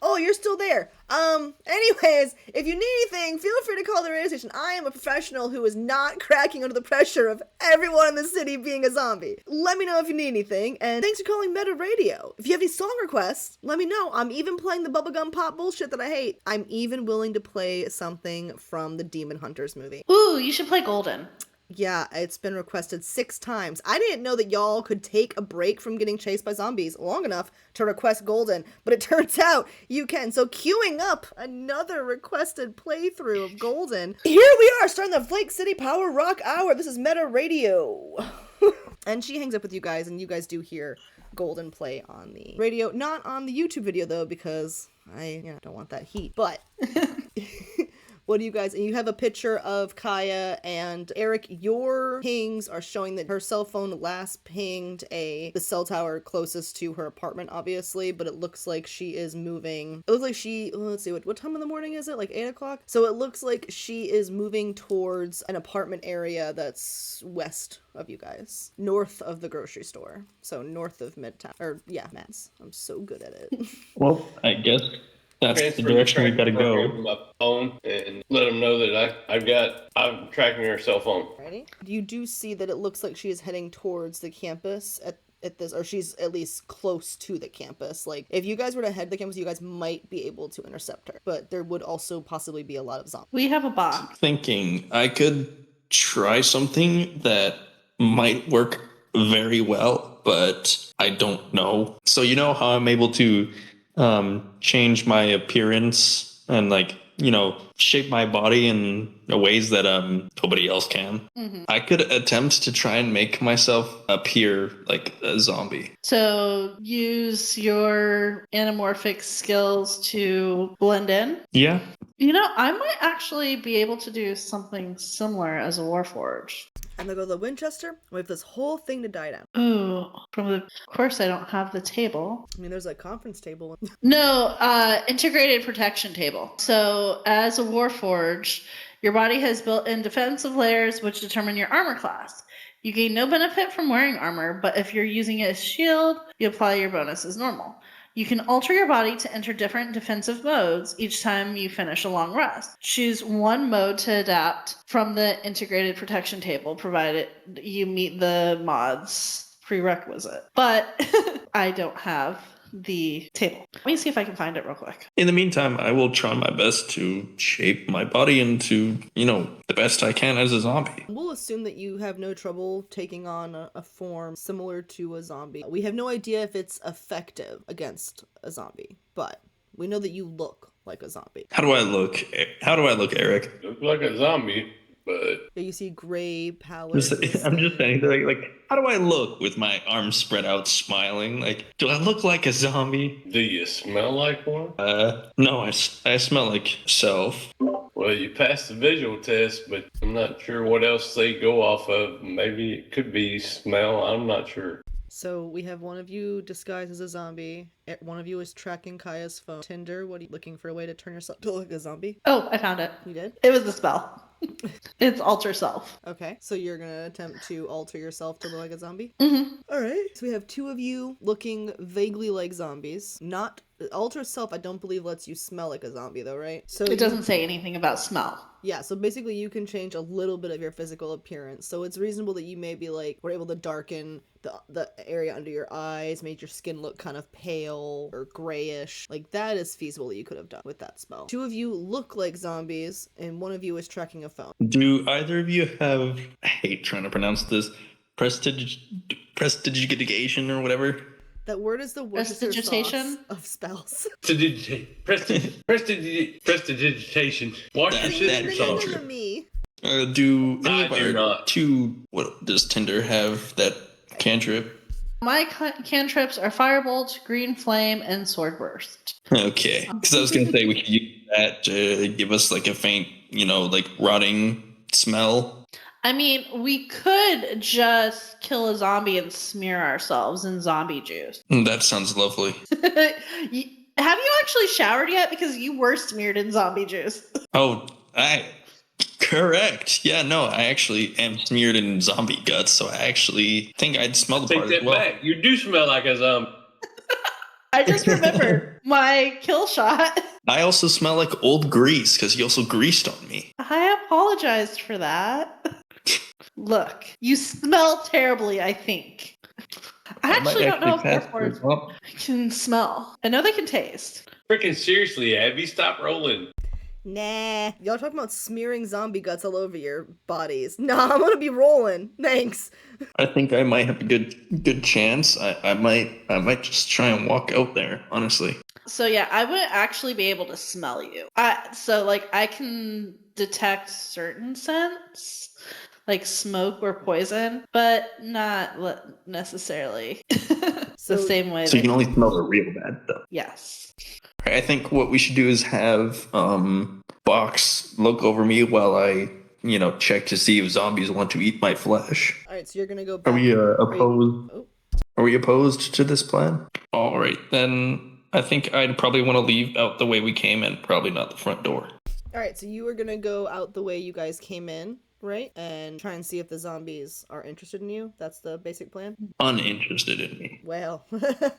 S1: Oh, you're still there. Anyways, if you need anything, feel free to call the radio station. I am a professional who is not cracking under the pressure of everyone in the city being a zombie. Let me know if you need anything, and thanks for calling Meta Radio. If you have any song requests, let me know. I'm even playing the bubblegum pop bullshit that I hate. I'm even willing to play something from the Demon Hunters movie.
S3: Ooh, you should play Golden.
S1: Yeah, it's been requested 6 times. I didn't know that y'all could take a break from getting chased by zombies long enough to request Golden, but it turns out you can. So queuing up another requested playthrough of Golden. Here we are, starting the Flake City Power Rock Hour. This is Meta Radio. And she hangs up with you guys, and you guys do hear Golden play on the radio. Not on the YouTube video, though, because I don't want that heat. But... What do you guys... And you have a picture of Kaya and Eric. Your pings are showing that her cell phone last pinged the cell tower closest to her apartment, obviously, but it looks like she is moving. It looks like let's see, what time in the morning is it? Like 8 o'clock? So it looks like she is moving towards an apartment area that's west of you guys. North of the grocery store. So north of Midtown. Mads. I'm so good at it.
S4: Well, I guess... That's the direction we've got to go.
S2: My phone and let them know that I'm tracking her cell phone.
S1: Ready? You do see that it looks like she is heading towards the campus at this, or she's at least close to the campus. Like, if you guys were to head to the campus, you guys might be able to intercept her, but there would also possibly be a lot of zombies.
S3: We have a box.
S4: Thinking I could try something that might work very well, but I don't know. So you know how I'm able to change my appearance and shape my body in ways that nobody else can. Mm-hmm. I could attempt to try and make myself appear like a zombie.
S3: So use your anamorphic skills to blend in?
S4: Yeah.
S3: I might actually be able to do something similar as a Warforged.
S1: I'm gonna go to the Winchester. We have this whole thing to die down.
S3: Ooh, of course I don't have the table.
S1: I mean, there's a conference table.
S3: No, integrated protection table. So as a Warforged, your body has built-in defensive layers which determine your armor class. You gain no benefit from wearing armor, but if you're using it as shield, you apply your bonus as normal. You can alter your body to enter different defensive modes each time you finish a long rest. Choose one mode to adapt from the integrated protection table, provided you meet the mod's prerequisite. But I don't have the table. Let me see if I can find it real quick.
S4: In the meantime, I will try my best to shape my body into, the best I can as a zombie.
S1: We'll assume that you have no trouble taking on a form similar to a zombie. We have no idea if it's effective against a zombie, but we know that you look like a zombie.
S4: How do I look? Eric?
S2: Look like a zombie, but
S1: You see gray, pallid.
S4: I'm just saying, like, how do I look with my arms spread out, smiling? Like, do I look like a zombie?
S2: do you smell like one?
S4: No, I smell like self.
S2: Well, you passed the visual test, but I'm not sure what else they go off of. Maybe it could be smell. I'm not sure.
S1: So we have one of you disguised as a zombie. One of you is tracking Kaya's phone. Tinder, what are you looking for a way to turn yourself to look like a zombie?
S3: Oh, I found it.
S1: You did?
S3: It was the spell. It's alter self.
S1: Okay, so you're gonna attempt to alter yourself to look like a zombie?
S3: Mm-hmm.
S1: Alright, so we have two of you looking vaguely like zombies. Not alter self, I don't believe lets you smell like a zombie though, right? So
S3: It doesn't say anything about smell.
S1: Yeah, so basically you can change a little bit of your physical appearance. So it's reasonable that you maybe we're able to darken the area under your eyes, made your skin look kind of pale or grayish. Like that is feasible that you could have done with that spell. Two of you look like zombies and one of you is tracking a phone.
S4: Do either of you have, I hate trying to pronounce this, prestidigitation or whatever?
S1: That word is the
S3: Prestidigitation?
S1: sauce of spells.
S2: Prestidigitation. Wash your sister's off.
S1: Me.
S4: Do any
S2: I
S4: of
S2: do
S4: our
S2: not.
S4: what does Tinder have that cantrip?
S3: My cantrips are Firebolt, Green Flame, and Sword Burst.
S4: Okay, because I was gonna say we could use that to give us like a faint, rotting smell.
S3: I mean, we could just kill a zombie and smear ourselves in zombie juice.
S4: That sounds lovely.
S3: Have you actually showered yet? Because you were smeared in zombie juice.
S4: Oh, correct. Yeah, no, I actually am smeared in zombie guts, so I actually think I'd smell the
S2: Take
S4: part
S2: that
S4: as well.
S2: back. You do smell like a zombie.
S3: I just remembered my kill shot.
S4: I also smell like old grease because you also greased on me.
S3: I apologized for that. Look, you smell terribly, I think. I actually don't know if therefore can smell. I know they can taste.
S2: Freaking seriously, Abby, stop rolling.
S1: Nah. Y'all talking about smearing zombie guts all over your bodies. Nah, I'm gonna be rolling. Thanks.
S4: I think I might have a good chance. I might just try and walk out there, honestly.
S3: So yeah, I would actually be able to smell you. I can detect certain scents, like smoke or poison, but not necessarily the same way.
S4: So you can only smell the real bad stuff.
S3: Yes.
S4: I think what we should do is have Box look over me while I, check to see if zombies want to eat my flesh.
S1: All right, so you're gonna go back.
S4: Are we opposed?
S1: Oh.
S4: Are we opposed to this plan? All right, then I think I'd probably want to leave out the way we came in, probably not the front door.
S1: All right, so you are gonna go out the way you guys came in, right? And try and see if the zombies are interested in you. That's the basic plan.
S4: Uninterested in me.
S1: Well,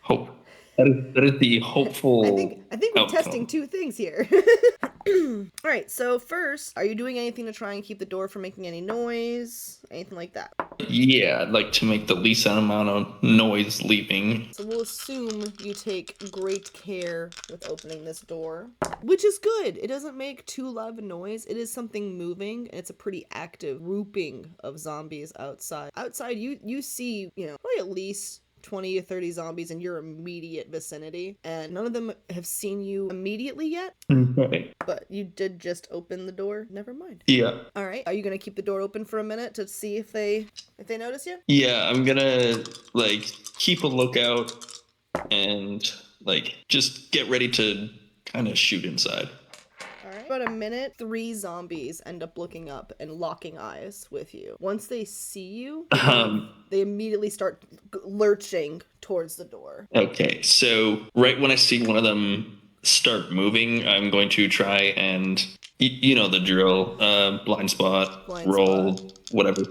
S4: Hope. That is the hopeful.
S1: I think we're
S4: outcome.
S1: testing two things here. All right, so first, are you doing anything to try and keep the door from making any noise? Anything like that?
S4: Yeah, I'd like to make the least amount of noise leaving.
S1: So we'll assume you take great care with opening this door, which is good. It doesn't make too loud of a noise. It is something moving, and it's a pretty active grouping of zombies outside. Outside, you see, probably at least 20 or 30 zombies in your immediate vicinity, and none of them have seen you immediately yet.
S4: Okay.
S1: But you did just open the door. Never mind.
S4: Yeah.
S1: All right. Are you gonna keep the door open for a minute to see if they notice you?
S4: Yeah, I'm gonna keep a lookout and just get ready to kind of shoot inside.
S1: All right. About a minute, 3 zombies end up looking up and locking eyes with you. Once they see you, they immediately start lurching towards the door.
S4: Okay, so right when I see one of them start moving, I'm going to try and, you know the drill, blind spot, roll, whatever.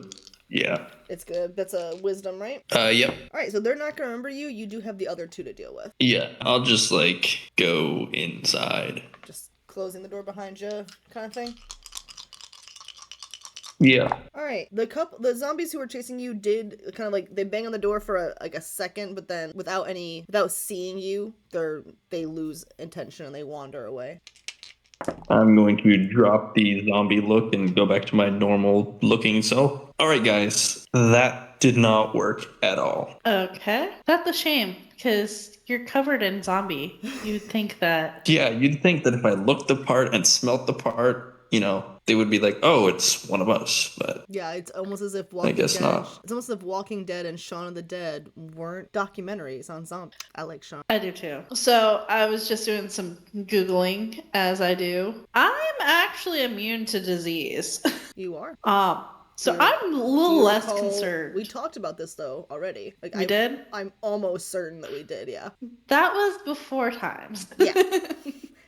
S4: Yeah.
S1: It's good. That's a wisdom, right?
S5: Yep.
S1: All right, so they're not gonna remember you. You do have the other 2 to deal with.
S5: Yeah, I'll just go inside.
S1: Just closing the door behind you, kind of thing.
S5: Yeah.
S1: All right, the zombies who were chasing you did kind of they bang on the door for a second, but then without seeing you, they lose intention and they wander away.
S5: I'm going to drop the zombie look and go back to my normal looking self. All right, guys, that did not work at all.
S3: Okay. That's a shame, because you're covered in zombie. You'd think that...
S5: Yeah, you'd think that if I looked the part and smelt the part, they would be like, oh, it's one of us, but...
S1: Yeah, it's almost as if
S5: I guess not.
S1: It's almost as if Walking Dead and Shaun of the Dead weren't documentaries on zombies. I like Shaun.
S3: I do too. So I was just doing some Googling, as I do. I'm actually immune to disease.
S1: You are.
S3: So I'm a little less concerned.
S1: We talked about this though already.
S3: We did?
S1: I'm almost certain that we did, yeah.
S3: That was before times.
S1: Yeah.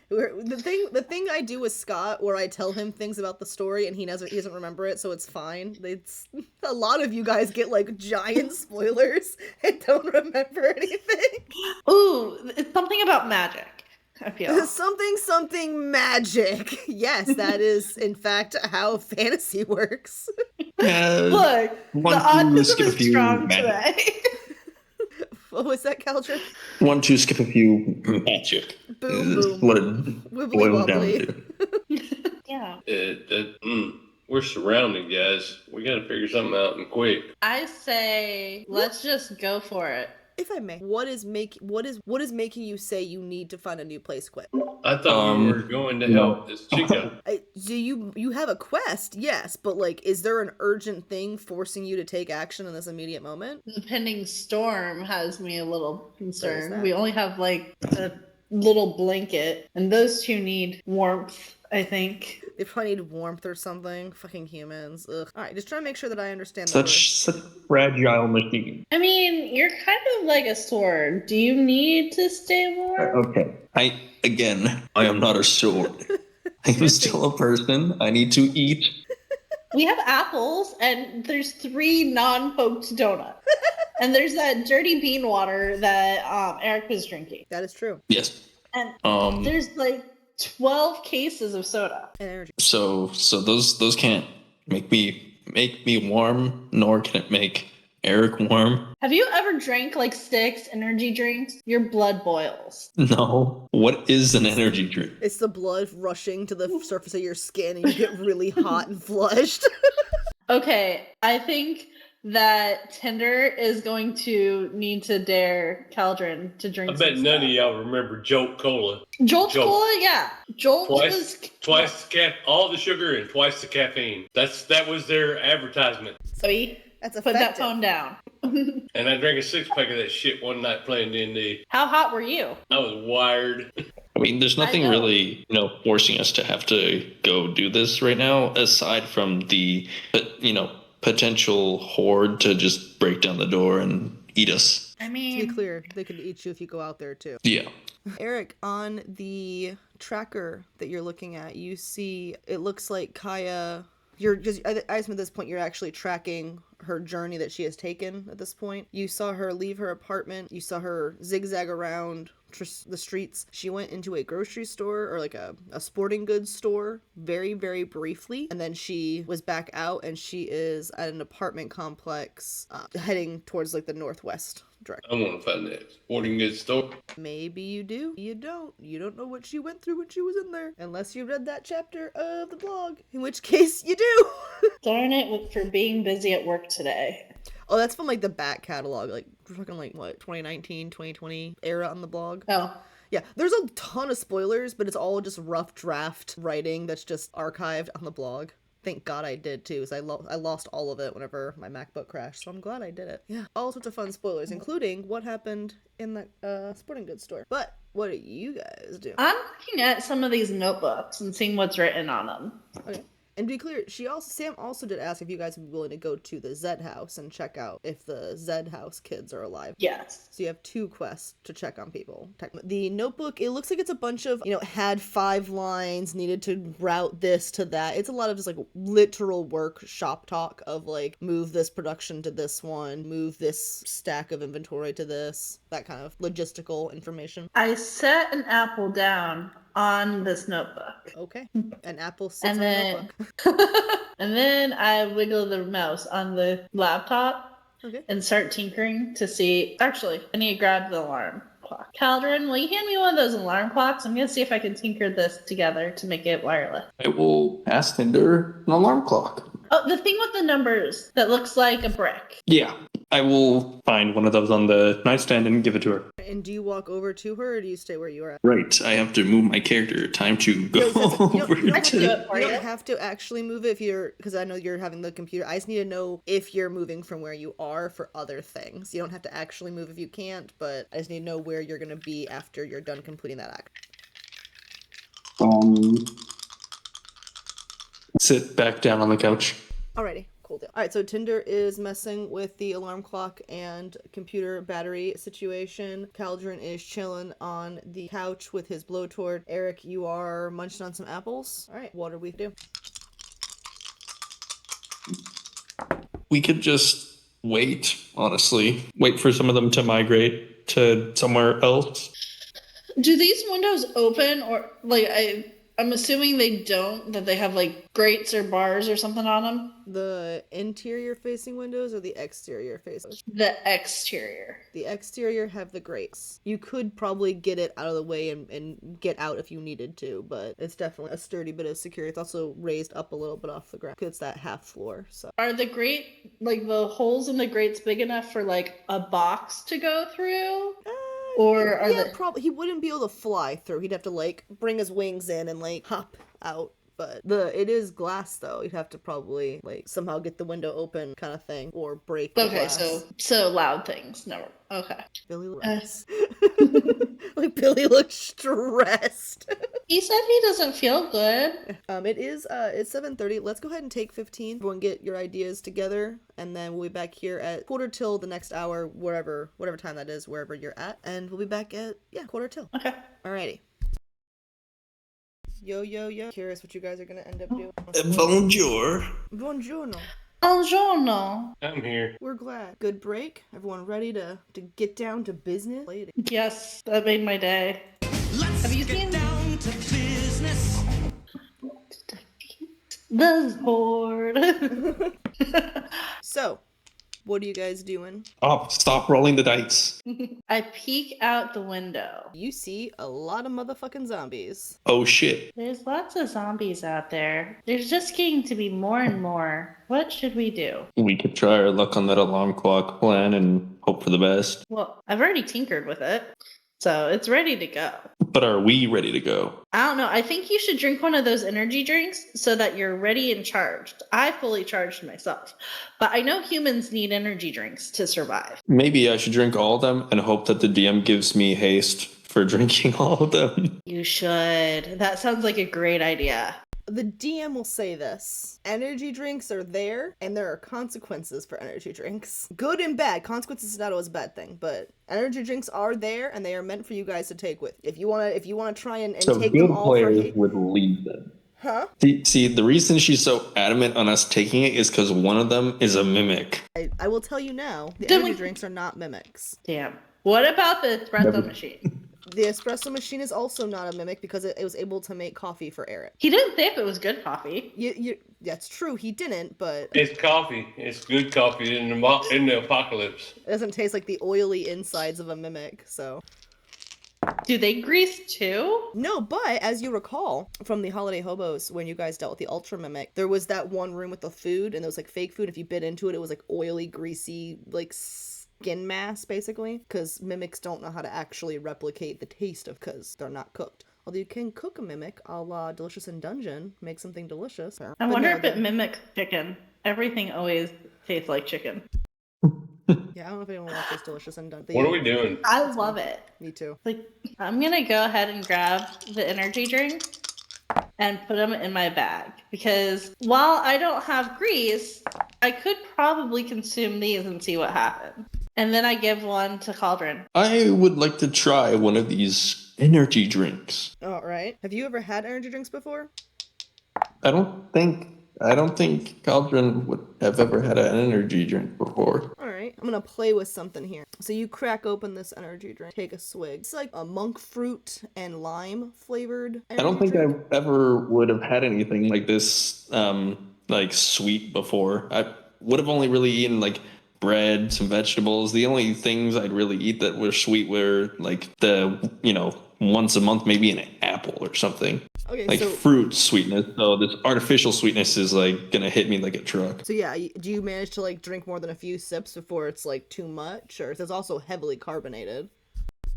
S1: The thing I do with Scott, where I tell him things about the story and he doesn't remember it, so it's fine. A lot of you guys get giant spoilers and don't remember anything.
S3: Ooh, it's something about magic. I feel
S1: something magic. Yes, that is in fact how fantasy works.
S3: Look, the autism is strong today.
S1: What was that, Caldrick?
S5: 1, 2, skip a few magic.
S1: Boom, boom.
S5: What it boils down to.
S3: Yeah.
S2: We're surrounded, guys. We gotta figure something out and quick.
S3: I say let's just go for it.
S1: If I may, what is making you say you need to find a new place quick?
S2: I thought we were going to help this chica.
S1: Do you have a quest? Yes, but is there an urgent thing forcing you to take action in this immediate moment?
S3: The pending storm has me a little concerned. We only have a little blanket, and those 2 need warmth, I think.
S1: They probably need warmth or something. Fucking humans. Ugh. All right, just trying to make sure that I understand.
S5: Such fragile machine.
S3: I mean, you're kind of like a sword. Do you need to stay warm?
S5: Okay. I am not a sword. I'm still a person. I need to eat.
S3: We have apples, and there's 3 non-poked donuts. And there's that dirty bean water that Eric was drinking.
S1: That is true.
S5: Yes.
S3: And there's 12 cases of soda
S1: and energy.
S5: So those can't make me warm, nor can it make Eric warm.
S3: Have you ever drank 6 energy drinks? Your blood boils.
S5: No. What is an energy drink?
S1: It's the blood rushing to the surface of your skin and you get really hot and flushed.
S3: Okay, I think that Tinder is going to need to dare Caldrin to drink.
S2: I bet none of y'all remember Jolt Cola.
S3: Jolt Cola, yeah. Jolt
S2: twice all the sugar and twice the caffeine. That was their advertisement.
S3: Sorry,
S1: that's
S3: put that phone down.
S2: And I drank a 6-pack of that shit one night playing D&D.
S3: How hot were you?
S2: I was wired.
S5: I mean, there's nothing really, forcing us to have to go do this right now, aside from the, potential horde to just break down the door and eat us.
S3: I mean,
S1: to be clear, they could eat you if you go out there too.
S5: Yeah.
S1: Eric, on the tracker that you're looking at, you see it looks like Kaya. I assume at this point you're actually tracking her journey that she has taken at this point. You saw her leave her apartment. You saw her zigzag around the streets. She went into a grocery store or a sporting goods store very, very briefly. And then she was back out and she is at an apartment complex heading towards the northwest direction.
S2: I want to find that sporting goods store.
S1: Maybe you do. You don't. You don't know what she went through when she was in there. Unless you read that chapter of the blog. In which case you do.
S3: Darn it for being busy at work today.
S1: Oh, that's from the back catalog. We're talking 2019, 2020 era on the blog.
S3: Oh.
S1: Yeah, there's a ton of spoilers, but it's all just rough draft writing that's just archived on the blog. Thank God I did too, because I lost all of it whenever my MacBook crashed, so I'm glad I did it. Yeah, all sorts of fun spoilers, including what happened in that sporting goods store. But what do you guys do?
S3: I'm looking at some of these notebooks and seeing what's written on them.
S1: Okay. And to be clear, Sam also did ask if you guys would be willing to go to the Zed house and check out if the Zed house kids are alive.
S3: Yes.
S1: So you have 2 quests to check on people. The notebook, it looks like it's a bunch of, had 5 lines, needed to route this to that. It's a lot of just like literal workshop talk of like, move this production to this one, move this stack of inventory to this, that kind of logistical information.
S3: I set an apple down on this notebook.
S1: Okay. An apple sits on a notebook.
S3: And then I wiggle the mouse on the laptop and start tinkering to see. Actually, I need to grab the alarm clock. Caldron, will you hand me one of those alarm clocks? I'm going to see if I can tinker this together to make it wireless.
S5: I will ask Tinder an alarm clock.
S3: Oh, the thing with the numbers that looks like a brick.
S4: Yeah, I will find one of those on the nightstand and give it to her.
S1: And do you walk over to her, or do you stay where you are at?
S5: Right, I have to move my character. Time to go over
S1: You
S3: to it for
S1: don't
S3: you.
S1: have to actually move it because I know you're having the computer. I just need to know if you're moving from where you are for other things. You don't have to actually move if you can't, but I just need to know where you're going to be after you're done completing that act.
S4: Sit back down on the couch.
S1: Alrighty, cool deal. Alright, so Tinder is messing with the alarm clock and computer battery situation. Caldron is chilling on the couch with his blowtorch. Eric, you are munching on some apples. Alright, what do we do?
S5: We could just wait, honestly. Wait for some of them to migrate to somewhere else.
S3: Do these windows open, or like I'm assuming they don't, that they have like grates or bars or something on them?
S1: The interior facing windows or the exterior facing?
S3: The exterior.
S1: The exterior have the grates. You could probably get it out of the way and get out if you needed to, but it's definitely a sturdy bit of security. It's also raised up a little bit off the ground. It's that half floor, so.
S3: Are the grate, like the holes in the grates big enough for like a box to go through? Or are they...
S1: probably he wouldn't be able to fly through. He'd have to like bring his wings in and like hop out. But it is glass though. You'd have to probably like somehow get the window open kind of thing or break the glass.
S3: so loud things. No. Okay.
S1: Billy looks like Billy looks stressed.
S3: He said he doesn't feel good.
S1: It's 7:30. Let's go ahead and take 15. Everyone get your ideas together, and then we'll be back here at quarter till the next hour, whatever time that is, wherever you're at, and we'll be back at quarter till.
S3: Okay.
S1: Alrighty. Yo. Curious what you guys are gonna end up doing.
S5: Bonjour.
S1: Buongiorno.
S3: Buongiorno.
S2: I'm here.
S1: We're glad. Good break. Everyone ready to get down to business? Lady.
S3: Yes, that made my day. Have you seen
S6: down to business?
S3: The horde?
S1: So, what are you guys doing?
S4: Oh, stop rolling the dice.
S3: I peek out the window.
S1: You see a lot of motherfucking zombies.
S5: Oh shit.
S3: There's lots of zombies out there. There's just getting to be more and more. What should we do?
S5: We could try our luck on that alarm clock plan and hope for the best.
S3: Well, I've already tinkered with it, so it's ready to go.
S5: But are we ready to go?
S3: I don't know. I think you should drink one of those energy drinks so that you're ready and charged. I fully charged myself, but I know humans need energy drinks to survive.
S5: Maybe I should drink all of them and hope that the DM gives me haste for drinking all of them.
S3: You should. That sounds like a great idea.
S1: The DM will say this. Energy drinks are there, and there are consequences for energy drinks. Good and bad. Consequences is not always a bad thing, but energy drinks are there, and they are meant for you guys to take with. If you wanna try and
S5: So
S1: take
S5: good
S1: them all for
S5: players would leave them.
S1: Huh?
S5: See, the reason she's so adamant on us taking it is because one of them is a mimic.
S1: I will tell you now, the
S3: Then
S1: energy drinks are not mimics.
S3: Damn. What about the espresso machine?
S1: The espresso machine is also not a mimic because it was able to make coffee for Eric.
S3: He didn't say if it was good coffee.
S1: That's true, he didn't, but
S2: It's coffee. It's good coffee in the apocalypse.
S1: it doesn't taste like the oily insides of a mimic, so.
S3: Do they grease too?
S1: No, but as you recall from the Holiday Hobos, when you guys dealt with the Ultra Mimic, there was that one room with the food, and it was like fake food. If you bit into it, it was like oily, greasy, like skin mass, basically. Because mimics don't know how to actually replicate the taste of, because they're not cooked. Although you can cook a mimic a la Delicious in Dungeon, make something delicious.
S3: I wonder if it mimics chicken. Everything always tastes like chicken.
S1: Yeah, I don't know if anyone watches Delicious in Dungeon.
S2: What are we doing?
S3: I love it.
S1: Me too.
S3: Like, I'm gonna go ahead and grab the energy drink. and put them in my bag. Because while I don't have grease, I could probably consume these and see what happens. And then I give one to Cauldron.
S5: I would like to try one of these energy drinks.
S1: All right. Have you ever had energy drinks before?
S5: I don't think Cauldron would have ever had an energy drink before.
S1: All right. I'm going to play with something here. So you crack open this energy drink, take a swig. It's like a monk fruit and lime flavored energy
S5: I don't think
S1: drink.
S5: I ever would have had anything like this, like sweet before. I would have only really eaten like bread, some vegetables. The only things I'd really eat that were sweet were like once a month, maybe an apple or something.
S1: Okay,
S5: like
S1: so
S5: fruit sweetness. So this artificial sweetness is like gonna hit me like a truck.
S1: So yeah, do you manage to like drink more than a few sips before it's like too much, or it's also heavily carbonated?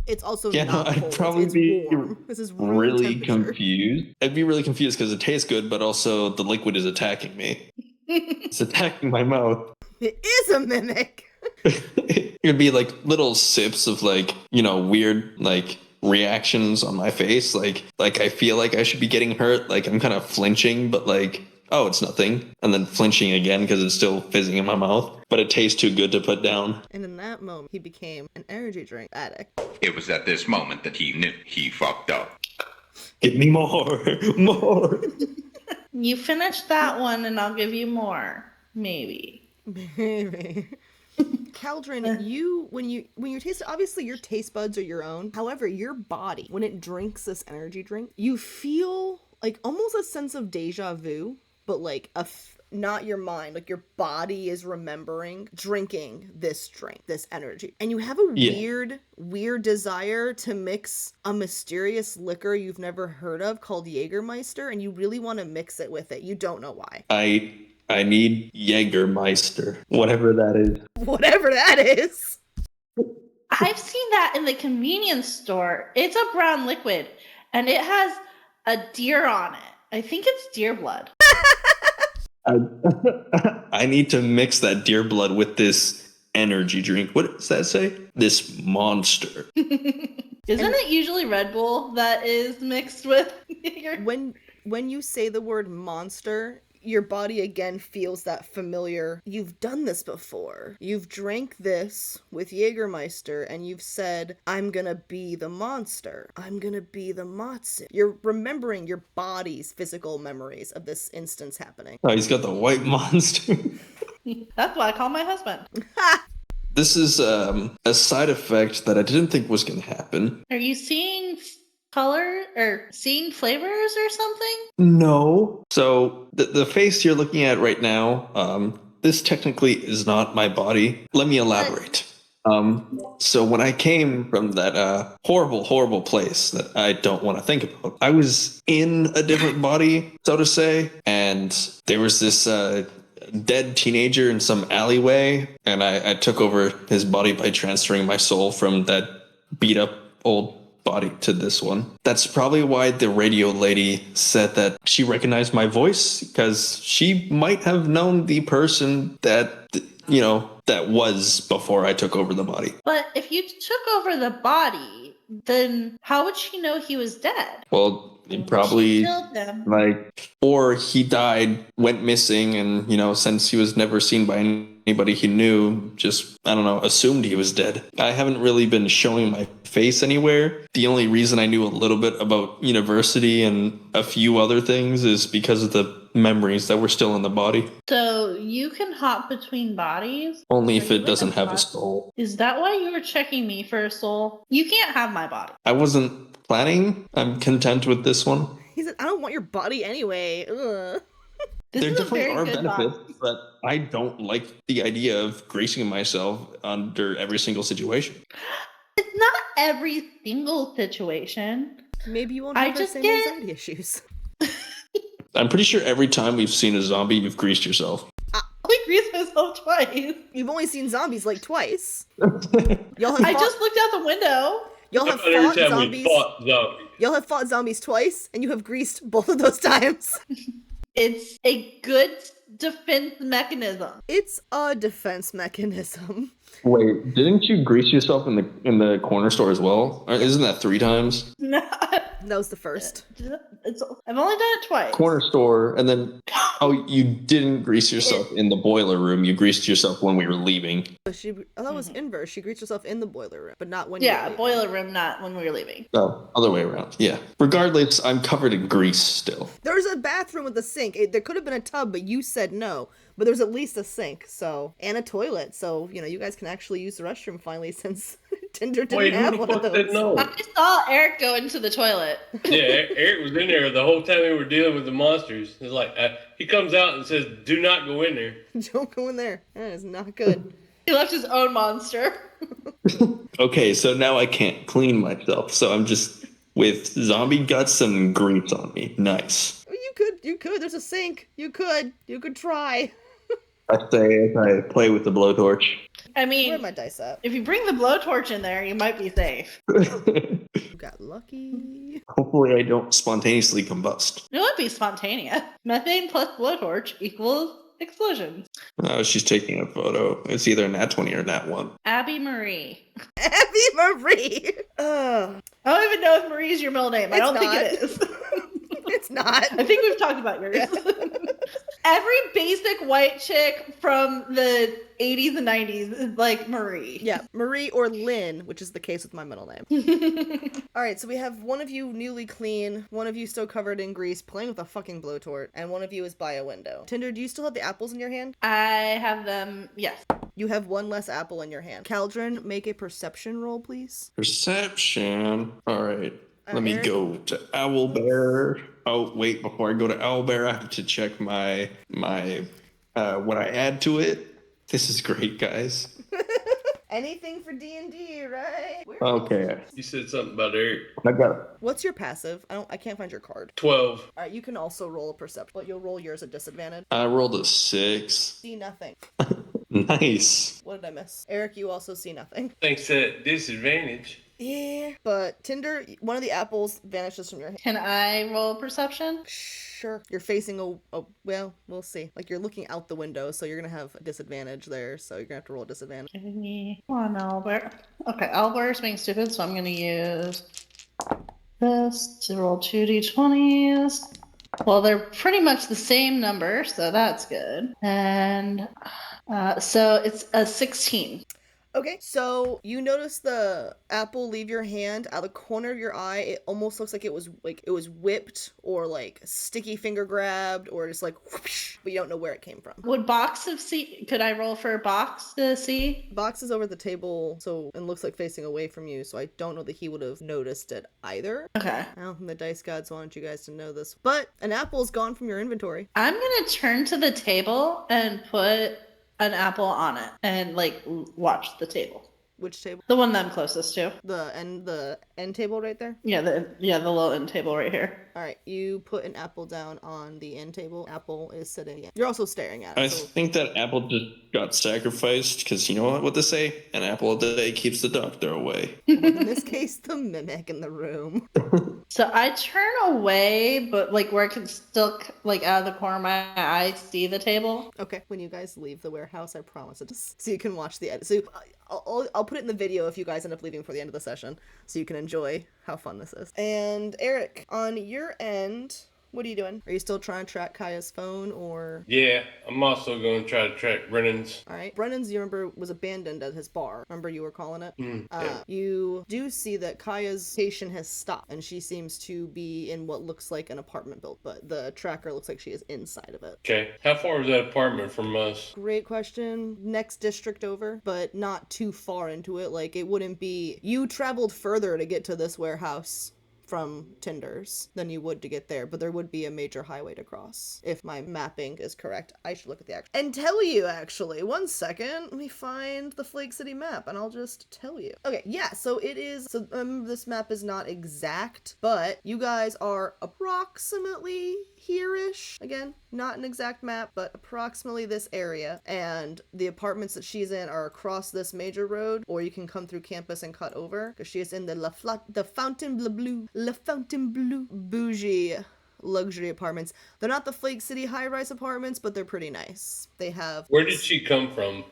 S1: It's also not cold.
S5: I'd probably
S1: it's
S5: be
S1: warm. This is room
S5: really
S1: temperature.
S5: confused. I'd be really confused because it tastes good, but also the liquid is attacking me. It's attacking my mouth.
S1: It is a mimic.
S5: It'd be like little sips of like, weird like reactions on my face. Like I feel like I should be getting hurt. Like I'm kind of flinching, but like, oh, it's nothing. And then flinching again because it's still fizzing in my mouth. But it tastes too good to put down.
S1: And in that moment, he became an energy drink addict.
S7: It was at this moment that he knew he fucked up.
S5: Give me more. More.
S3: You finish that one and I'll give you more. Maybe.
S1: Maybe. Cauldron, when you taste it, obviously your taste buds are your own. However, your body, when it drinks this energy drink, you feel like almost a sense of deja vu, but like not your mind, like your body is remembering drinking this drink, this energy. And you have a weird desire to mix a mysterious liquor you've never heard of called Jägermeister, and you really want to mix it with it. You don't know why.
S5: I need Jägermeister, whatever that is.
S1: Whatever that is.
S3: I've seen that in the convenience store. It's a brown liquid, and it has a deer on it. I think it's deer blood.
S5: I need to mix that deer blood with this energy drink. What does that say? This monster.
S3: Isn't it usually Red Bull that is mixed with Jaeger?
S1: When you say the word monster, your body again feels that familiar. You've done this before. You've drank this with Jägermeister and you've said, I'm gonna be the monster. I'm gonna be the Matsu. You're remembering your body's physical memories of this instance happening.
S5: Oh, he's got the white monster.
S3: That's what I call my husband.
S5: This is a side effect that I didn't think was going to happen.
S3: Are you seeing color or seeing flavors or something?
S5: No. So the face you're looking at right now, this technically is not my body. Let me elaborate. So when I came from that horrible place that I don't want to think about, I was in a different body, so to say, and there was this dead teenager in some alleyway, and I took over his body by transferring my soul from that beat up old body to this one. That's probably why the radio lady said that she recognized my voice, because she might have known the person that that was before I took over the body.
S3: But if you took over the body, then how would she know he was dead?
S5: Well, probably
S3: She killed him.
S5: or he died, went missing, and since he was never seen by anybody he knew, just assumed he was dead. I haven't really been showing my face anywhere. The only reason I knew a little bit about university and a few other things is because of the memories that were still in the body.
S3: So you can hop between bodies?
S5: Only if it doesn't have a soul.
S3: Is that why you were checking me for a soul? You can't have my body.
S5: I wasn't planning. I'm content with this one.
S1: He said, I don't want your body anyway. Ugh.
S3: This
S5: There
S3: is a
S5: definitely
S3: very
S5: are
S3: good
S5: benefits,
S3: box.
S5: but I don't like the idea of gracing myself under every single situation.
S3: It's not every single situation.
S1: Maybe you won't
S3: I
S1: have the
S3: just
S1: same
S3: get-
S1: anxiety issues.
S5: I'm pretty sure every time we've seen a zombie, you've greased yourself.
S3: I greased myself twice.
S1: You've only seen zombies like twice. Y'all have
S3: I
S1: fought,
S3: just looked out the window.
S1: y'all have
S2: Every
S1: fought
S2: time
S1: zombies.
S2: we fought zombies.
S1: Y'all have fought zombies twice, and you have greased both of those times.
S3: It's a good defense mechanism.
S1: It's a defense mechanism.
S5: Wait, didn't you grease yourself in the corner store as well? Isn't that 3 times?
S1: No, That was the first.
S3: I've only done it twice.
S5: Corner store, and then you didn't grease yourself in the boiler room. You greased yourself when we were leaving.
S1: That was inverse. She greased herself in the boiler room, but not when you were leaving.
S3: Boiler room, not when we were leaving.
S5: Oh, other way around. Yeah. Regardless, I'm covered in grease still.
S1: There's a bathroom with a sink. There could have been a tub, but you said no. But there's at least a sink, and a toilet. So, you guys can actually use the restroom finally since Tinder didn't have one of those.
S2: No.
S3: I saw Eric go into the toilet.
S2: Yeah, Eric was in there the whole time we were dealing with the monsters. It's like, he comes out and says, do not go in there.
S1: Don't go in there. That is not good.
S3: He left his own monster.
S5: Okay, so now I can't clean myself. So I'm just with zombie guts and grease on me. Nice.
S1: You could. There's a sink. You could try.
S5: I say as I play with the blowtorch.
S3: I mean,
S1: where are my dice at?
S3: If you bring the blowtorch in there, you might be safe.
S1: You got lucky.
S5: Hopefully I don't spontaneously combust.
S3: It would be spontaneous. Methane plus blowtorch equals explosions.
S5: Oh, she's taking a photo. It's either nat 20 or nat 1.
S3: Abby Marie.
S1: Abby Marie.
S3: I don't even know if Marie's your middle name. I don't think it is.
S1: It's not.
S3: I think we've talked about yours. Every basic white chick from the 80s and 90s is like Marie.
S1: Yeah, Marie or Lynn, which is the case with my middle name. All right, so we have one of you newly clean, one of you still covered in grease, playing with a fucking blowtorch, and one of you is by a window. Tinder, do you still have the apples in your hand?
S3: I have them, yes.
S1: You have one less apple in your hand. Caldron, make a perception roll, please.
S5: Perception. All right. Let me
S1: Eric?
S5: go to Owlbear. Oh, wait, before I go to Owlbear, I have to check my what I add to it. This is great, guys.
S1: Anything for D&D, right?
S5: Okay.
S2: You said something about Eric.
S5: I got it.
S1: What's your passive? I can't find your card.
S2: 12.
S1: All right, you can also roll a perception, but you'll roll yours at disadvantage.
S5: I rolled a 6.
S1: See nothing.
S5: Nice.
S1: What did I miss? Eric, you also see nothing.
S2: Thanks at disadvantage.
S1: Yeah. But Tinder, one of the apples vanishes from your hand.
S3: Can I roll perception?
S1: Sure. You're facing well, we'll see. Like, you're looking out the window, so you're gonna have a disadvantage there, so you're gonna have to roll a disadvantage.
S3: Come on, Albert. Okay, Albert's being stupid, so I'm gonna use this to roll 2d20s. Well, they're pretty much the same number, so that's good. And so it's a 16.
S1: Okay, so you notice the apple leave your hand out of the corner of your eye. It almost looks like it was whipped or like sticky finger grabbed or just like whoosh, but you don't know where it came from.
S3: Would Box have seen? Could I roll for a Box to see?
S1: Box is over the table, and looks like facing away from you, so I don't know that he would have noticed it either.
S3: Okay.
S1: I don't think the dice gods wanted you guys to know this, but an apple is gone from your inventory.
S3: I'm gonna turn to the table and put an apple on it and like watch the table.
S1: Which table?
S3: The one that I'm closest to.
S1: The end table right there?
S3: Yeah, the little end table right here.
S1: All right, you put an apple down on the end table. Apple is sitting in. You're also staring at it.
S5: I think that apple just got sacrificed because you know what they say? An apple a day keeps the doctor away.
S1: In this case, the mimic in the room.
S3: So I turn away, but like where I can still like out of the corner of my eye see the table.
S1: Okay, when you guys leave the warehouse, I promise it so you can watch the edit. So I'll put it in the video if you guys end up leaving for the end of the session, so you can enjoy how fun this is. And Eric, on your end, what are you doing? Are you still trying to track Kaya's phone, or?
S2: Yeah, I'm also going to try to track Brennan's.
S1: All right. Brennan's, you remember, was abandoned at his bar. Remember you were calling it?
S2: Yeah.
S1: You do see that Kaya's station has stopped, and she seems to be in what looks like an apartment built, but the tracker looks like she is inside of it.
S2: Okay. How far is that apartment from us?
S1: Great question. Next district over, but not too far into it. Like, it wouldn't be... You traveled further to get to this warehouse from Tinder's than you would to get there, but there would be a major highway to cross. If my mapping is correct, I should look at the actual and tell you, actually. 1 second. Let me find the Flake City map and I'll just tell you. Okay, yeah, so it is, so this map is not exact, but you guys are approximately here-ish. Again, not an exact map, but approximately this area. And the apartments that she's in are across this major road, or you can come through campus and cut over, because she is in the Fontainebleau bougie luxury apartments. They're not the Flake City high-rise apartments, but they're pretty nice. They have...
S2: Where did she come from?